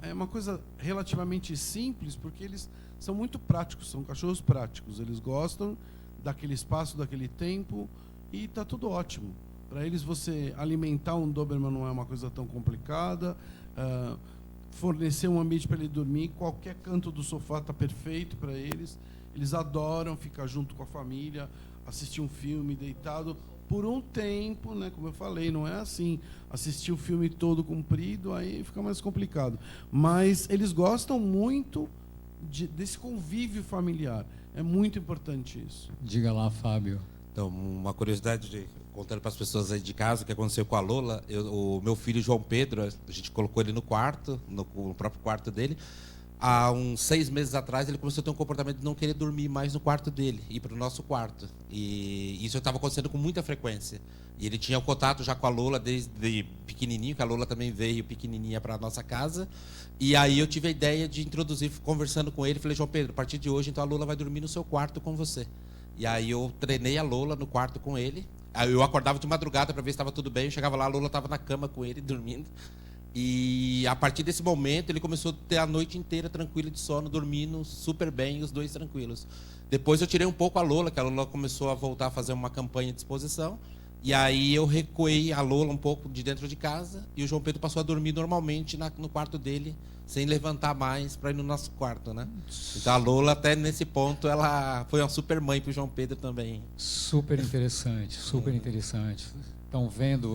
S5: É uma coisa relativamente simples, porque eles são muito práticos, são cachorros práticos. Eles gostam daquele espaço, daquele tempo, e está tudo ótimo. Para eles, você alimentar um Doberman não é uma coisa tão complicada. Fornecer um ambiente para ele dormir, qualquer canto do sofá está perfeito para eles. Eles adoram ficar junto com a família, assistir um filme deitado por um tempo, né? Como eu falei, não é assim, assistir o filme todo comprido, aí fica mais complicado. Mas eles gostam muito desse convívio familiar. É muito importante isso.
S2: Diga lá, Fábio.
S4: Então, uma curiosidade, contando para as pessoas aí de casa, o que aconteceu com a Lola, o meu filho João Pedro, a gente colocou ele no quarto, no próprio quarto dele. Há uns 6 meses atrás, ele começou a ter um comportamento de não querer dormir mais no quarto dele, ir para o nosso quarto. E isso estava acontecendo com muita frequência. E ele tinha o contato já com a Lola desde pequenininho, que a Lola também veio pequenininha para a nossa casa. E aí eu tive a ideia de introduzir, conversando com ele, falei, João Pedro, a partir de hoje, então a Lola vai dormir no seu quarto com você. E aí eu treinei a Lola no quarto com ele. Aí eu acordava de madrugada para ver se estava tudo bem. Eu chegava lá, a Lola estava na cama com ele, dormindo. E a partir desse momento, ele começou a ter a noite inteira tranquilo de sono, dormindo super bem, os dois tranquilos. Depois eu tirei um pouco a Lola, que a Lola começou a voltar a fazer uma campanha de exposição. E aí eu recuei a Lola um pouco de dentro de casa e o João Pedro passou a dormir normalmente no quarto dele, sem levantar mais para ir no nosso quarto, né? Então a Lola, até nesse ponto, ela foi uma super mãe para o João Pedro também.
S2: Super interessante, super interessante. Estão vendo,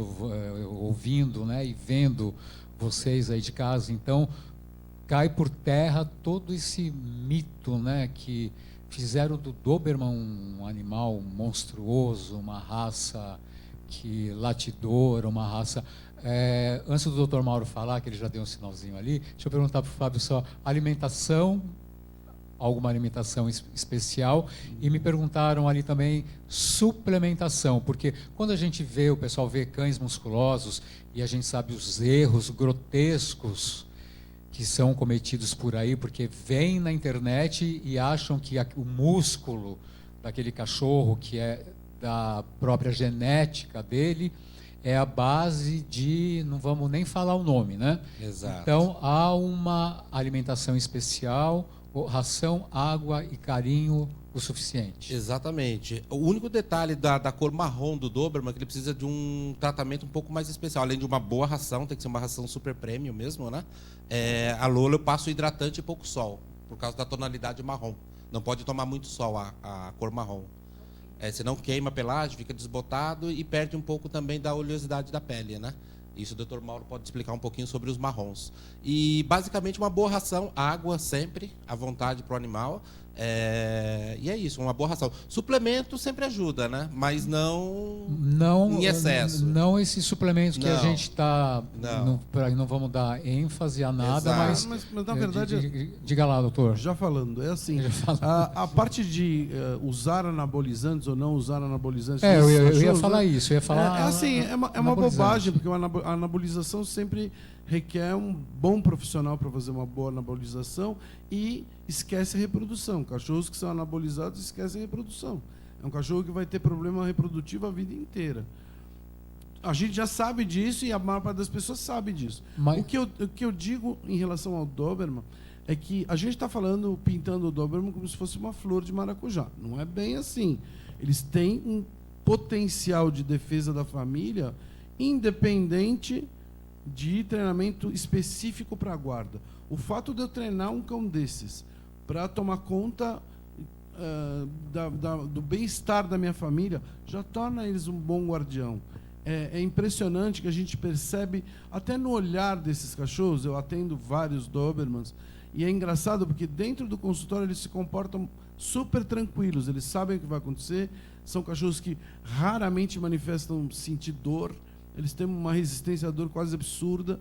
S2: ouvindo, né, e vendo vocês aí de casa. Então, cai por terra todo esse mito, né, que fizeram do Doberman um animal monstruoso, uma raça que latidora, uma raça... antes do Dr. Mauro falar, que ele já deu um sinalzinho ali, deixa eu perguntar para o Fábio só, alimentação, alguma alimentação especial, e me perguntaram ali também suplementação, porque quando a gente vê, o pessoal vê cães musculosos, e a gente sabe os erros grotescos que são cometidos por aí, porque vêm na internet e acham que o músculo daquele cachorro, que é da própria genética dele, é a base de, não vamos nem falar o nome, né?
S4: Exato.
S2: Então, há uma alimentação especial, ração, água e carinho o suficiente.
S4: Exatamente. O único detalhe da cor marrom do Doberman é que ele precisa de um tratamento um pouco mais especial. Além de uma boa ração, tem que ser uma ração super premium mesmo, né? A Lola eu passo hidratante e pouco sol, por causa da tonalidade marrom. Não pode tomar muito sol a cor marrom. Senão queima a pelagem, fica desbotado e perde um pouco também da oleosidade da pele, né? Isso o Dr. Mauro pode explicar um pouquinho sobre os marrons. E, basicamente, uma boa ração, água sempre, à vontade para o animal. E é isso, uma boa ração. Suplemento sempre ajuda, né? Mas não em excesso.
S2: Não esses suplementos que a
S4: Não.
S2: gente está... Não vamos dar ênfase a nada,
S4: Exato.
S2: mas
S5: na verdade...
S2: Diga lá, doutor.
S5: Já falando, é assim,
S2: Já falando.
S5: a parte de usar anabolizantes ou não usar anabolizantes...
S2: Eu ia
S5: cachorros,
S2: falar
S5: né?
S2: isso, eu ia falar...
S5: É uma
S2: anabolizante.
S5: bobagem, porque a anabolização sempre requer um bom profissional para fazer uma boa anabolização e esquece a reprodução. Cachorros que são anabolizados esquecem a reprodução. É um cachorro que vai ter problema reprodutivo a vida inteira. A gente já sabe disso e a maior parte das pessoas sabe disso.
S2: Mas...
S5: O que eu digo em relação ao Doberman é que a gente está pintando o Doberman como se fosse uma flor de maracujá. Não é bem assim. Eles têm um potencial de defesa da família independente de treinamento específico para a guarda. O fato de eu treinar um cão desses para tomar conta do bem-estar da minha família já torna eles um bom guardião. É impressionante que a gente percebe, até no olhar desses cachorros. Eu atendo vários Dobermans, e é engraçado porque dentro do consultório eles se comportam super tranquilos, eles sabem o que vai acontecer, são cachorros que raramente manifestam sentir dor, eles têm uma resistência à dor quase absurda,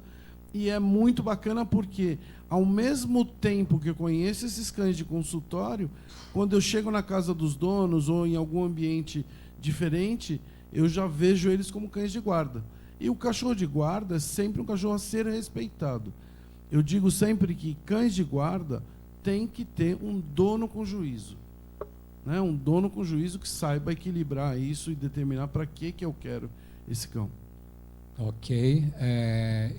S5: e é muito bacana porque, ao mesmo tempo que eu conheço esses cães de consultório, quando eu chego na casa dos donos ou em algum ambiente diferente, eu já vejo eles como cães de guarda. E o cachorro de guarda é sempre um cachorro a ser respeitado. Eu digo sempre que cães de guarda tem que ter um dono com juízo. Né? Um dono com juízo que saiba equilibrar isso e determinar para que eu quero esse cão.
S2: Ok.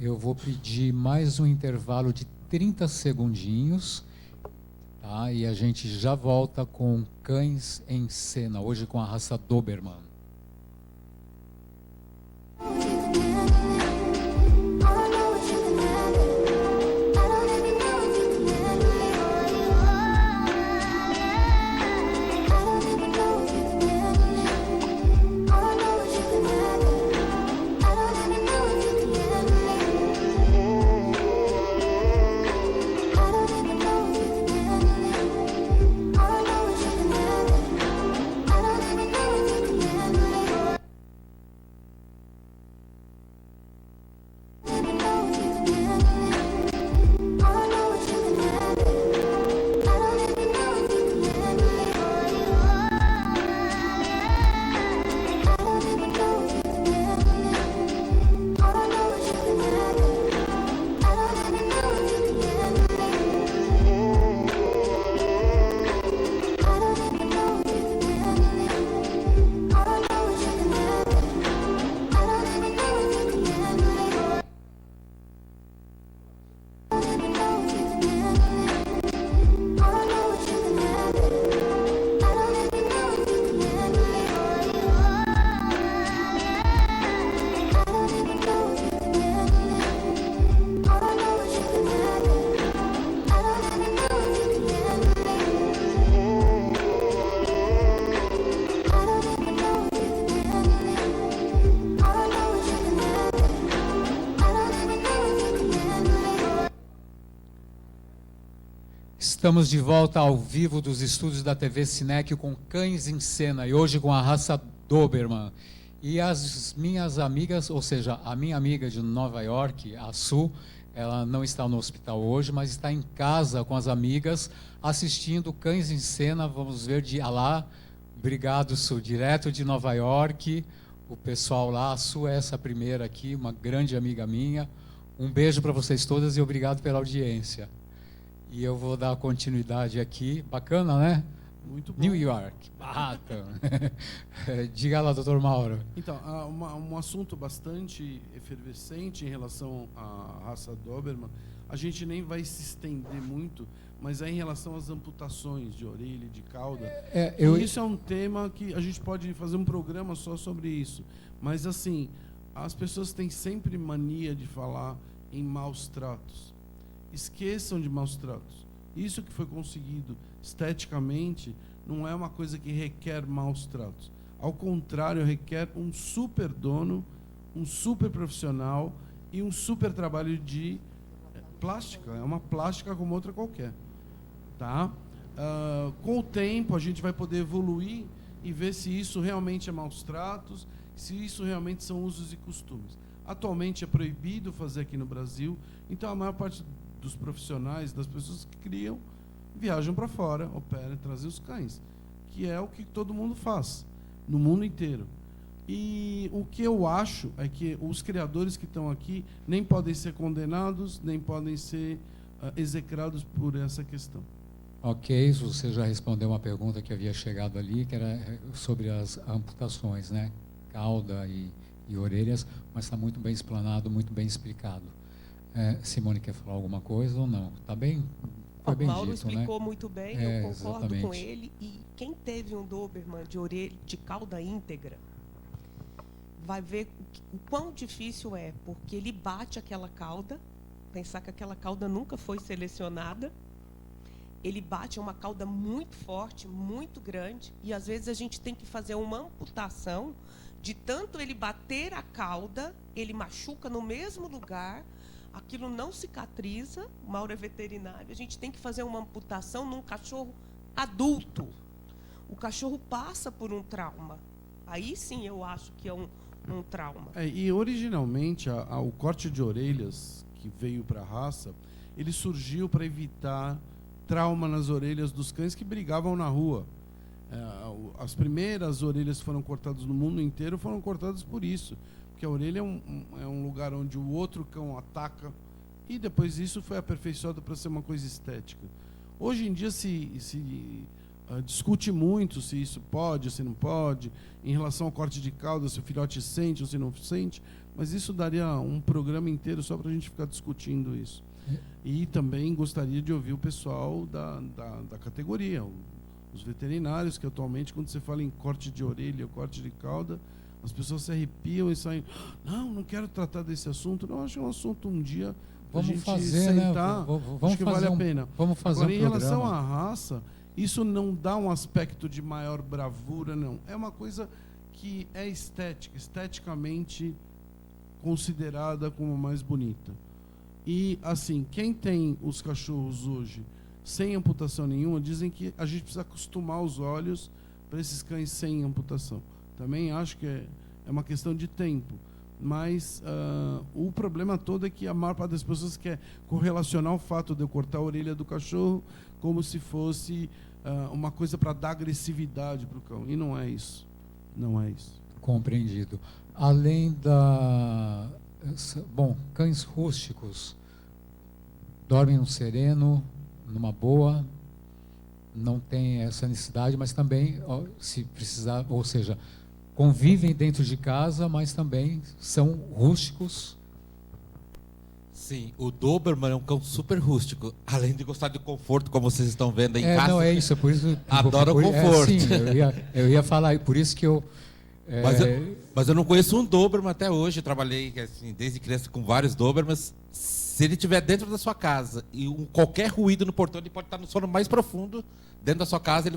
S2: Eu vou pedir mais um intervalo de 30 segundinhos. Tá? E a gente já volta com Cães em Cena, hoje com a raça Doberman.
S6: I don't even know if you can handle it.
S2: Estamos de volta ao vivo dos estúdios da TV Cinec com Cães em Cena e hoje com a raça Doberman. E as minhas amigas, ou seja, a minha amiga de Nova York, a Su, ela não está no hospital hoje, mas está em casa com as amigas assistindo Cães em Cena. Vamos ver de lá. Obrigado, Su, direto de Nova York. O pessoal lá, a Su é essa primeira aqui, uma grande amiga minha. Um beijo para vocês todas e obrigado pela audiência. E eu vou dar continuidade aqui. Bacana, né?
S5: Muito bom.
S2: New York. Bacana. Diga lá, doutor Mauro.
S5: Então, um assunto bastante efervescente em relação à raça Doberman, a gente nem vai se estender muito, mas é em relação às amputações de orelha e de cauda. E isso é um tema que a gente pode fazer um programa só sobre isso. Mas, assim, as pessoas têm sempre mania de falar em maus tratos. Esqueçam de maus tratos. Isso que foi conseguido esteticamente não é uma coisa que requer maus tratos. Ao contrário, requer um super dono, um super profissional e um super trabalho de plástica. É uma plástica como outra qualquer. Tá? Com o tempo, a gente vai poder evoluir e ver se isso realmente é maus tratos, se isso realmente são usos e costumes. Atualmente é proibido fazer aqui no Brasil, então a maior parte dos profissionais, das pessoas que criam, viajam para fora, operam e trazem os cães, que é o que todo mundo faz, no mundo inteiro. E o que eu acho é que os criadores que estão aqui nem podem ser condenados, nem podem ser execrados por essa questão.
S2: Ok, você já respondeu uma pergunta que havia chegado ali, que era sobre as amputações, né? Cauda e orelhas, mas está muito bem explanado, muito bem explicado. Simone quer falar alguma coisa ou não? Está bem? Foi bem
S3: O Mauro
S2: dito,
S3: explicou
S2: né?
S3: muito bem, eu concordo
S2: exatamente.
S3: com ele. E quem teve um Doberman de orelha, de cauda íntegra, vai ver o quão difícil é, porque ele bate aquela cauda, pensar que aquela cauda nunca foi selecionada, ele bate uma cauda muito forte, muito grande, e às vezes a gente tem que fazer uma amputação, de tanto ele bater a cauda, ele machuca no mesmo lugar, aquilo não cicatriza. O Mauro é veterinário, a gente tem que fazer uma amputação num cachorro adulto. O cachorro passa por um trauma. Aí sim eu acho que é um trauma.
S5: E originalmente o corte de orelhas que veio para a raça, ele surgiu para evitar trauma nas orelhas dos cães que brigavam na rua. As primeiras orelhas que foram cortadas no mundo inteiro foram cortadas por isso, porque a orelha é um lugar onde o outro cão ataca, e depois isso foi aperfeiçoado para ser uma coisa estética. Hoje em dia se discute muito se isso pode ou se não pode, em relação ao corte de cauda, se o filhote sente ou se não sente, mas isso daria um programa inteiro só para a gente ficar discutindo isso. E também gostaria de ouvir o pessoal da categoria, os veterinários, que atualmente, quando você fala em corte de orelha ou corte de cauda, as pessoas se arrepiam e saem, não quero tratar desse assunto. Não, acho que é um assunto um dia a gente sentar, acho que vale a pena.
S2: Vamos fazer
S5: Agora,
S2: um
S5: em relação
S2: programa.
S5: à raça, isso não dá um aspecto de maior bravura, não. É uma coisa que é estética, esteticamente considerada como mais bonita. E, assim, quem tem os cachorros hoje sem amputação nenhuma, dizem que a gente precisa acostumar os olhos para esses cães sem amputação. Também acho que é uma questão de tempo. Mas o problema todo é que a maior parte das pessoas quer correlacionar o fato de eu cortar a orelha do cachorro como se fosse uma coisa para dar agressividade para o cão. E não é isso. Não é isso.
S2: Compreendido. Além cães rústicos dormem no sereno, numa boa, não tem essa necessidade, mas também, se precisar, ou seja, convivem dentro de casa, mas também são rústicos.
S4: Sim, o Doberman é um cão super rústico. Além de gostar de conforto, como vocês estão vendo aí em casa.
S2: Não, é isso, é por isso.
S4: Adora o conforto.
S2: Sim, eu ia falar, por isso que eu...
S4: Mas eu não conheço um Doberman até hoje. Eu trabalhei assim, desde criança com vários Dobermans. Se ele estiver dentro da sua casa e qualquer ruído no portão, ele pode estar no sono mais profundo. Dentro da sua casa,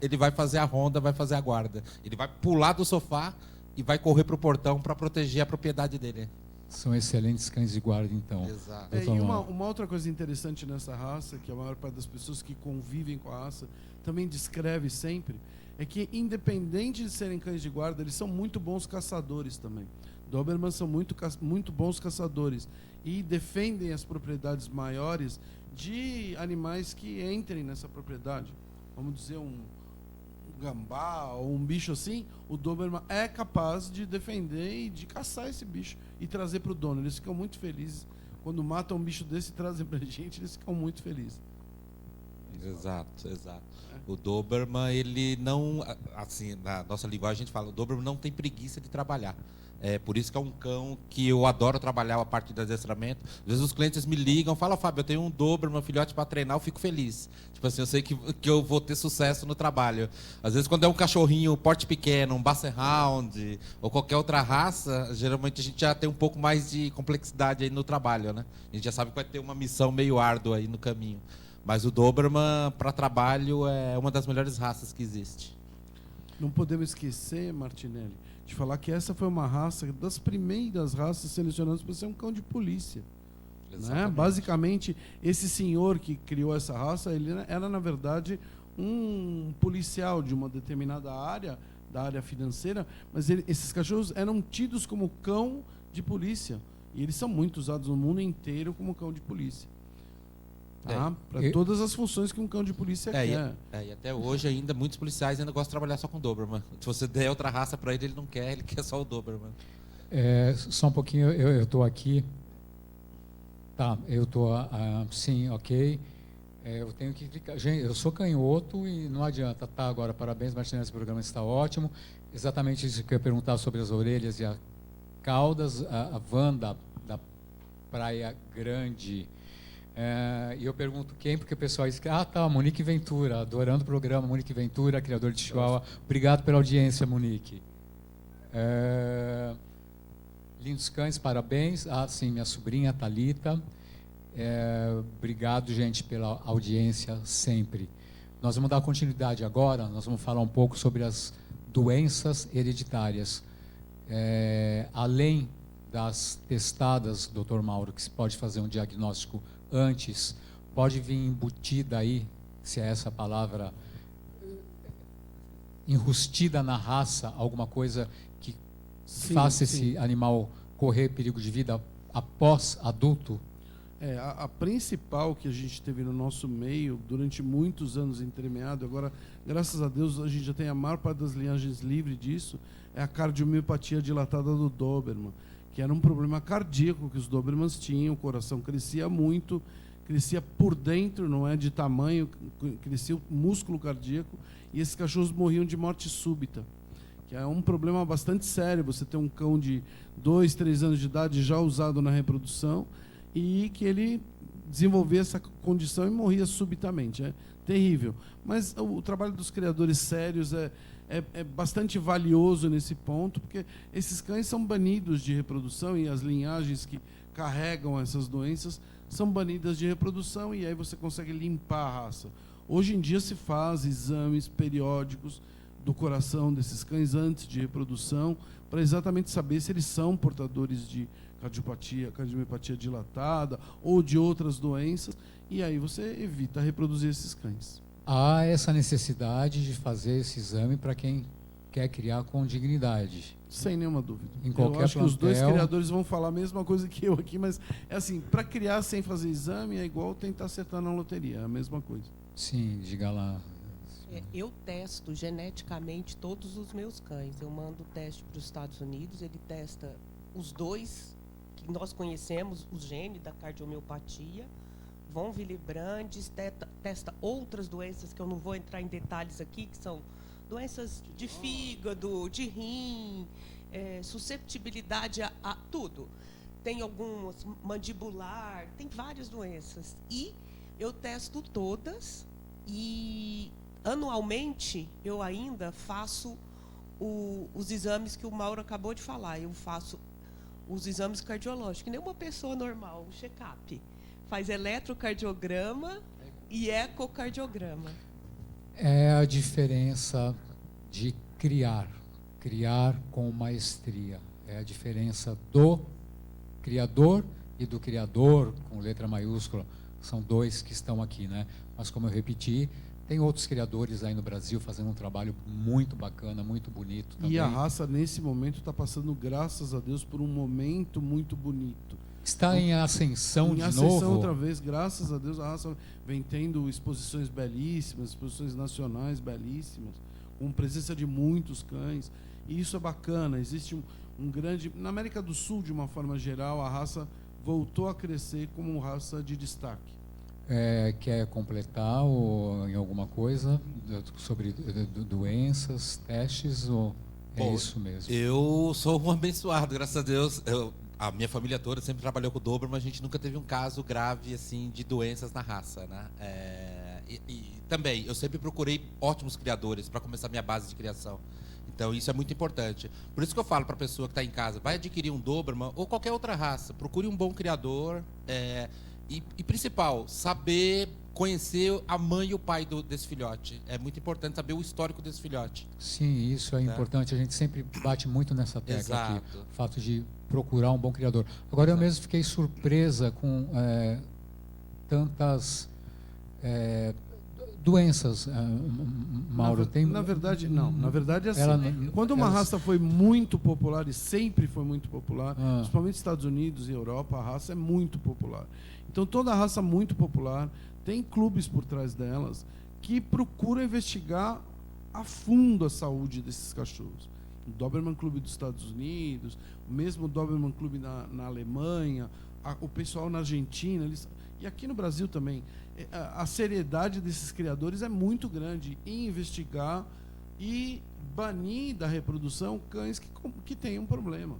S4: ele vai fazer a ronda, vai fazer a guarda. Ele vai pular do sofá e vai correr para o portão para proteger a propriedade dele.
S2: São excelentes cães de guarda, então.
S4: Exato.
S5: E uma outra coisa interessante nessa raça, que a maior parte das pessoas que convivem com a raça também descreve sempre, é que, independente de serem cães de guarda, eles são muito bons caçadores também. Dobermans são muito bons caçadores e defendem as propriedades maiores de animais que entrem nessa propriedade. Vamos dizer, um gambá ou um bicho assim, o Doberman é capaz de defender e de caçar esse bicho e trazer para o dono. Eles ficam muito felizes. Quando matam um bicho desse e trazem para a gente, eles ficam muito felizes.
S4: Exato. O Doberman, ele não, assim, na nossa linguagem a gente fala, o Doberman não tem preguiça de trabalhar. É por isso que é um cão que eu adoro trabalhar a parte do adestramento. Às vezes os clientes me ligam, falam, Fábio, eu tenho um Doberman, filhote para treinar, eu fico feliz. Tipo assim, eu sei que eu vou ter sucesso no trabalho. Às vezes quando é um cachorrinho porte pequeno, um Basset Hound ou qualquer outra raça, geralmente a gente já tem um pouco mais de complexidade aí no trabalho, né? A gente já sabe que vai ter uma missão meio árdua aí no caminho. Mas o Doberman, para trabalho, é uma das melhores raças que existe.
S5: Não podemos esquecer, Martinelli, de falar que essa foi uma raça, das primeiras raças selecionadas para ser um cão de polícia. Né? Basicamente, esse senhor que criou essa raça, ele era, na verdade, um policial de uma determinada área, da área financeira, mas esses cachorros eram tidos como cão de polícia. E eles são muito usados no mundo inteiro como cão de polícia. Tá? Para todas as funções que um cão de polícia quer.
S4: E até hoje ainda muitos policiais ainda gostam de trabalhar só com Doberman. Se você der outra raça para ele não quer, ele quer só o Doberman.
S2: Só um pouquinho, eu estou aqui. Tá, eu estou, sim, ok. Eu tenho que clicar. Gente, eu sou canhoto e não adianta. Tá, agora, parabéns, Martinelli, esse programa está ótimo. Exatamente isso que eu ia perguntar sobre as orelhas e a caudas. A Wanda, da Praia Grande. E eu pergunto quem, porque o pessoal diz que, Monique Ventura, adorando o programa, Monique Ventura, criador de Chihuahua. Obrigado pela audiência, Monique. Lindos cães, parabéns. Sim, minha sobrinha, Thalita. Obrigado, gente, pela audiência sempre. Nós vamos dar continuidade agora, nós vamos falar um pouco sobre as doenças hereditárias. Além das testadas, Dr. Mauro, que se pode fazer um diagnóstico antes, pode vir embutida aí, se é essa palavra, enrustida na raça, alguma coisa que faça esse animal correr perigo de vida após adulto?
S5: A principal que a gente teve no nosso meio durante muitos anos entremeado, agora, graças a Deus, a gente já tem a maior parte das linhagens livre disso, é a cardiomiopatia dilatada do Doberman, que era um problema cardíaco que os Dobermans tinham, o coração crescia muito, crescia por dentro, não é de tamanho, crescia o músculo cardíaco, e esses cachorros morriam de morte súbita, que é um problema bastante sério, você ter um cão de 2, 3 anos de idade já usado na reprodução, e que ele desenvolvia essa condição e morria subitamente. É terrível. Mas o trabalho dos criadores sérios é bastante valioso nesse ponto, porque esses cães são banidos de reprodução e as linhagens que carregam essas doenças são banidas de reprodução e aí você consegue limpar a raça. Hoje em dia se faz exames periódicos do coração desses cães antes de reprodução para exatamente saber se eles são portadores de cardiomiopatia dilatada ou de outras doenças, e aí você evita reproduzir esses cães.
S2: Há essa necessidade de fazer esse exame para quem quer criar com dignidade.
S5: Sem nenhuma dúvida.
S2: Em qualquer
S5: eu acho
S2: plantel,
S5: que os dois criadores vão falar a mesma coisa que eu aqui, mas é assim, para criar sem fazer exame é igual tentar acertar na loteria, é a mesma coisa.
S2: Sim, diga lá.
S3: Eu testo geneticamente todos os meus cães. Eu mando o teste para os Estados Unidos, ele testa os dois que nós conhecemos, os genes da cardiomiopatia, von Willebrand, testa outras doenças que eu não vou entrar em detalhes aqui, que são doenças de fígado, de rim, susceptibilidade a tudo. Tem algumas mandibular, tem várias doenças. E eu testo todas e anualmente eu ainda faço os exames que o Mauro acabou de falar. Eu faço os exames cardiológicos, que nem uma pessoa normal, um check-up. Faz eletrocardiograma e ecocardiograma.
S2: É a diferença de criar com maestria. É a diferença do criador e do criador, com letra maiúscula, são dois que estão aqui, né? Mas, como eu repeti, tem outros criadores aí no Brasil fazendo um trabalho muito bacana, muito bonito também.
S5: E a raça, nesse momento, está passando, graças a Deus, por um momento muito bonito.
S2: Está em ascensão de novo.
S5: Em ascensão outra vez, graças a Deus, a raça vem tendo exposições belíssimas, exposições nacionais belíssimas, com presença de muitos cães. E isso é bacana. Existe um grande... Na América do Sul, de uma forma geral, a raça voltou a crescer como raça de destaque.
S2: Quer completar ou, em alguma coisa sobre doenças, testes, ou é isso mesmo?
S4: Eu sou um abençoado, graças a Deus. A minha família toda sempre trabalhou com o Doberman, mas a gente nunca teve um caso grave assim de doenças na raça, né? E também eu sempre procurei ótimos criadores para começar minha base de criação. Então isso é muito importante. Por isso que eu falo para a pessoa que está em casa, vai adquirir um Doberman ou qualquer outra raça, procure um bom criador. E principal, saber conhecer a mãe e o pai desse filhote. É muito importante saber o histórico desse filhote.
S2: Sim, isso é importante. A gente sempre bate muito nessa tecla aqui. O fato de procurar um bom criador. Agora, eu mesmo fiquei surpresa com tantas doenças, Mauro.
S5: Na verdade, não. Na verdade, é assim. Quando uma raça foi muito popular, e sempre foi muito popular, principalmente nos Estados Unidos e Europa, a raça é muito popular. Então, toda raça muito popular tem clubes por trás delas que procuram investigar a fundo a saúde desses cachorros. O Doberman Club dos Estados Unidos, o mesmo Doberman Club na Alemanha, o pessoal na Argentina, e aqui no Brasil também. A seriedade desses criadores é muito grande em investigar e banir da reprodução cães que têm um problema.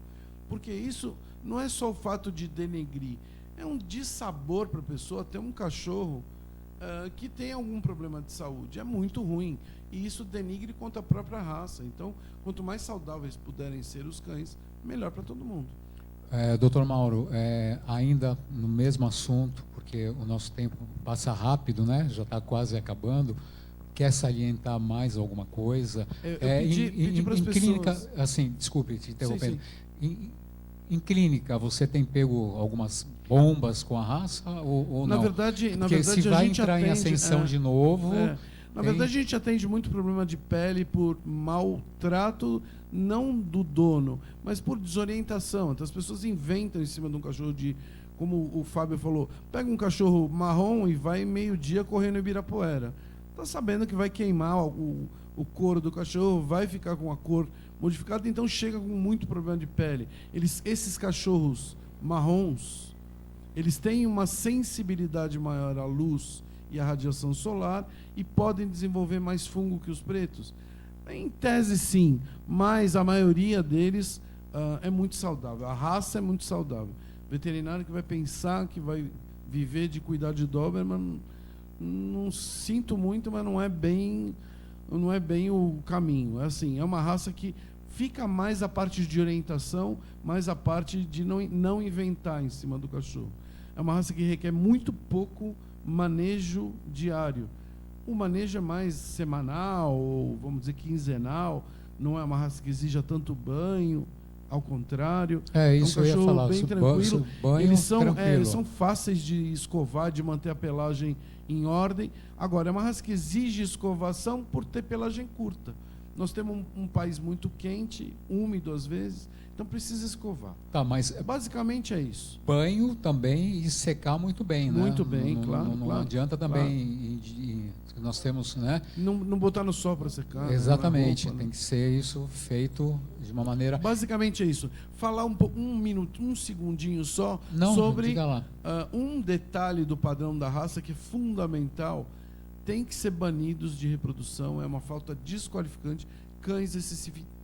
S5: Porque isso não é só o fato de denegrir, é um dissabor para a pessoa ter um cachorro que tem algum problema de saúde. É muito ruim. E isso denigre contra a própria raça. Então, quanto mais saudáveis puderem ser os cães, melhor para todo mundo.
S2: Doutor Mauro, ainda no mesmo assunto, porque o nosso tempo passa rápido, né? Já está quase acabando. Quer salientar mais alguma coisa?
S5: Eu pedi para as pessoas...
S2: clínica, assim, desculpe te interrompendo. Em clínica, você tem pego algumas bombas com a raça ou não?
S5: Na verdade,
S2: se vai entrar em ascensão de novo...
S5: Na verdade, a gente atende muito problema de pele por maltrato, não do dono, mas por desorientação. Então, as pessoas inventam em cima de um cachorro como o Fábio falou, pega um cachorro marrom e vai meio-dia correndo em Ibirapuera. Está sabendo que vai queimar o couro do cachorro, vai ficar com a cor modificada, então chega com muito problema de pele. Esses cachorros marrons, eles têm uma sensibilidade maior à luz e à radiação solar e podem desenvolver mais fungo que os pretos. Em tese, sim, mas a maioria deles é muito saudável. A raça é muito saudável. O veterinário que vai pensar que vai viver de cuidar de Doberman, não sinto muito, mas não é bem o caminho. É uma raça que fica mais a parte de orientação, mais a parte de não inventar em cima do cachorro. É uma raça que requer muito pouco manejo diário. O manejo é mais semanal, ou vamos dizer quinzenal, não é uma raça que exija tanto banho, ao contrário.
S2: Isso
S5: é um
S2: eu ia falar,
S5: bem tranquilo.
S2: Banho
S5: eles
S2: tranquilo.
S5: São fáceis de escovar, de manter a pelagem em ordem. Agora, é uma raça que exige escovação por ter pelagem curta. Nós temos um país muito quente, úmido às vezes, então precisa escovar.
S2: Tá, mas
S5: basicamente é isso.
S2: Banho também e secar muito bem, né?
S5: Muito bem, claro.
S2: Não adianta também, nós temos, né?
S5: Não botar no sol para secar.
S2: Exatamente,
S5: roupa,
S2: tem que ser isso feito de uma maneira...
S5: Basicamente é isso. Falar um segundinho só sobre um detalhe do padrão da raça que é fundamental. Tem que ser banidos de reprodução, é uma falta desqualificante, cães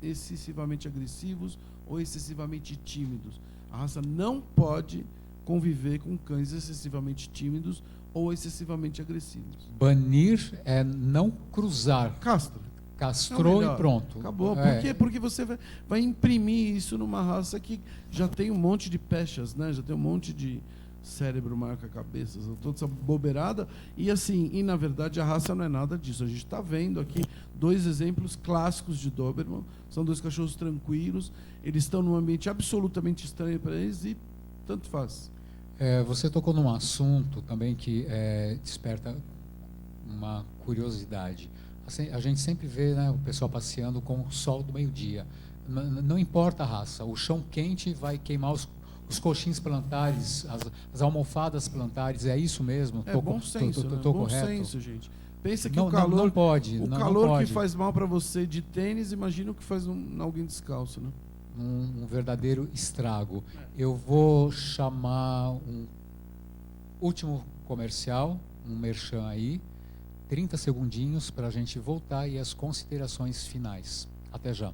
S5: excessivamente agressivos ou excessivamente tímidos. A raça não pode conviver com cães excessivamente tímidos ou excessivamente agressivos.
S2: Banir é não cruzar.
S5: Castra.
S2: Castrou e pronto.
S5: Acabou. Por quê? Porque você vai imprimir isso numa raça que já tem um monte de pechas, né? Já tem um monte de cérebro marca cabeças, toda essa bobeirada, e na verdade a raça não é nada disso. A gente está vendo aqui 2 exemplos clássicos de Doberman, são 2 cachorros tranquilos, eles estão num ambiente absolutamente estranho para eles e tanto faz.
S2: Você tocou num assunto também que desperta uma curiosidade. Assim, a gente sempre vê, né, o pessoal passeando com o sol do meio-dia. Não importa a raça, o chão quente vai queimar os coxins plantares, as almofadas plantares, é isso mesmo?
S5: Bom senso, né?
S2: Tô
S5: Bom
S2: correto?
S5: senso, gente. Pensa que
S2: Não,
S5: o calor,
S2: não pode.
S5: o
S2: não
S5: calor
S2: pode.
S5: que faz mal para você de tênis, imagina o que faz alguém descalço, né?
S2: Um verdadeiro estrago. Eu vou chamar um último comercial, um merchan aí, 30 segundinhos para a gente voltar e as considerações finais. Até já.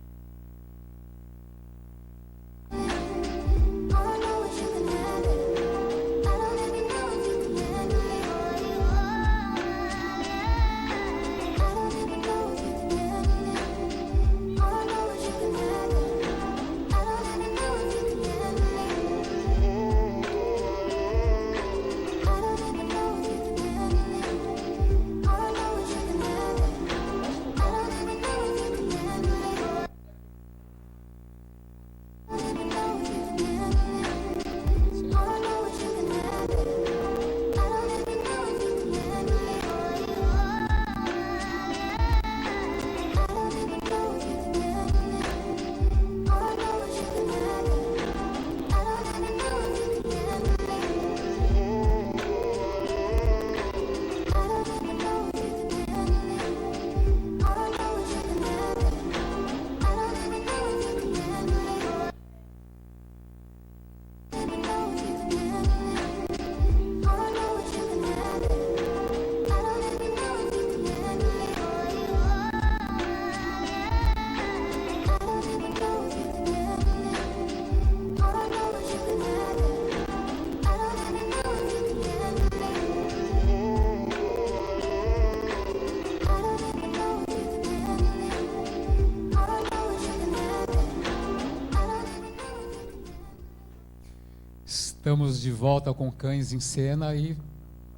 S2: Estamos de volta com Cães em Cena e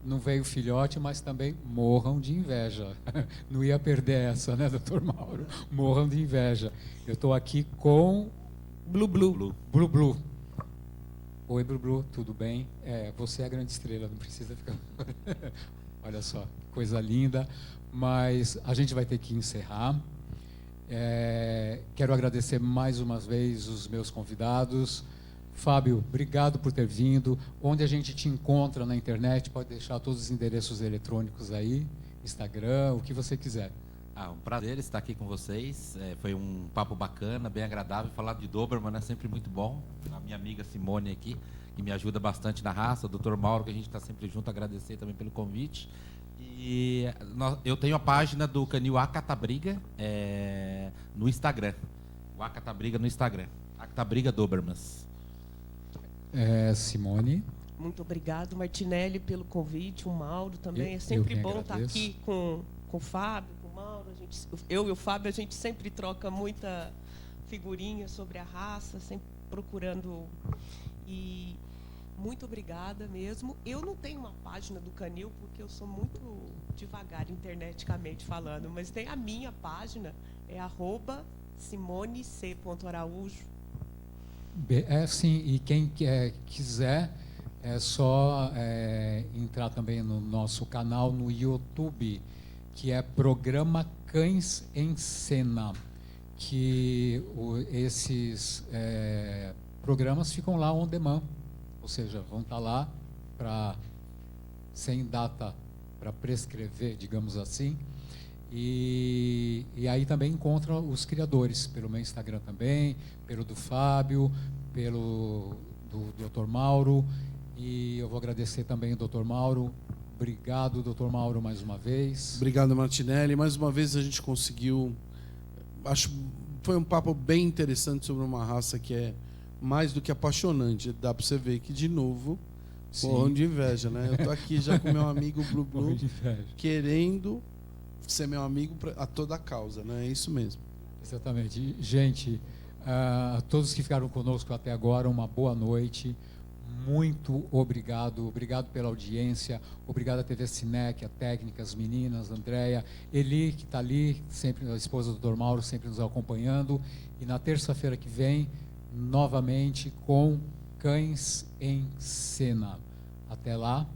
S2: não veio filhote, mas também morram de inveja. Não ia perder essa, né, doutor Mauro? Morram de inveja. Eu estou aqui com
S3: Blu Blu.
S2: Blu Blu. Oi, Blu Blu, tudo bem? Você é a grande estrela, não precisa ficar... Olha só, coisa linda. Mas a gente vai ter que encerrar. Quero agradecer mais uma vez os meus convidados. Fábio, obrigado por ter vindo. Onde a gente te encontra na internet, pode deixar todos os endereços eletrônicos aí, Instagram, o que você quiser.
S4: Um prazer estar aqui com vocês. Foi um papo bacana, bem agradável. Falar de Doberman é sempre muito bom. A minha amiga Simone aqui, que me ajuda bastante na raça. O Dr. Mauro, que a gente está sempre junto, agradecer também pelo convite. E eu tenho a página do canil Acatabriga no Instagram. O Acatabriga no Instagram. Acatabriga Dobermans.
S2: Simone.
S3: Muito obrigado, Martinelli, pelo convite. O Mauro também. É sempre bom estar aqui com o Fábio, com o Mauro. Eu e o Fábio, a gente sempre troca muita figurinha sobre a raça, sempre procurando. E muito obrigada mesmo. Eu não tenho uma página do canil, porque eu sou muito devagar interneticamente falando, mas tem a minha página, é @simonic.araújo.
S2: Sim, e quem quiser é só entrar também no nosso canal no YouTube, que é Programa Cães em Cena, que esses programas ficam lá on demand, ou seja, vão estar lá sem data para prescrever, digamos assim. E aí também encontra os criadores, pelo meu Instagram também, pelo do Fábio, pelo do Dr. Mauro. E eu vou agradecer também o Dr. Mauro. Obrigado, Dr. Mauro, mais uma vez.
S5: Obrigado, Martinelli. Mais uma vez a gente conseguiu... foi um papo bem interessante sobre uma raça que é mais do que apaixonante. Dá para você ver que, de novo, morram de inveja, né? Eu estou aqui já com meu amigo Blu Blu, querendo ser meu amigo a toda a causa, né? É isso mesmo.
S2: Exatamente. Gente, a todos que ficaram conosco até agora, uma boa noite. Muito obrigado. Obrigado pela audiência. Obrigado à TV Cinec, a técnica, as meninas, a Andréia, Eli, que está ali, sempre a esposa do Dr. Mauro, sempre nos acompanhando. E na terça-feira que vem, novamente com Cães em Cena. Até lá.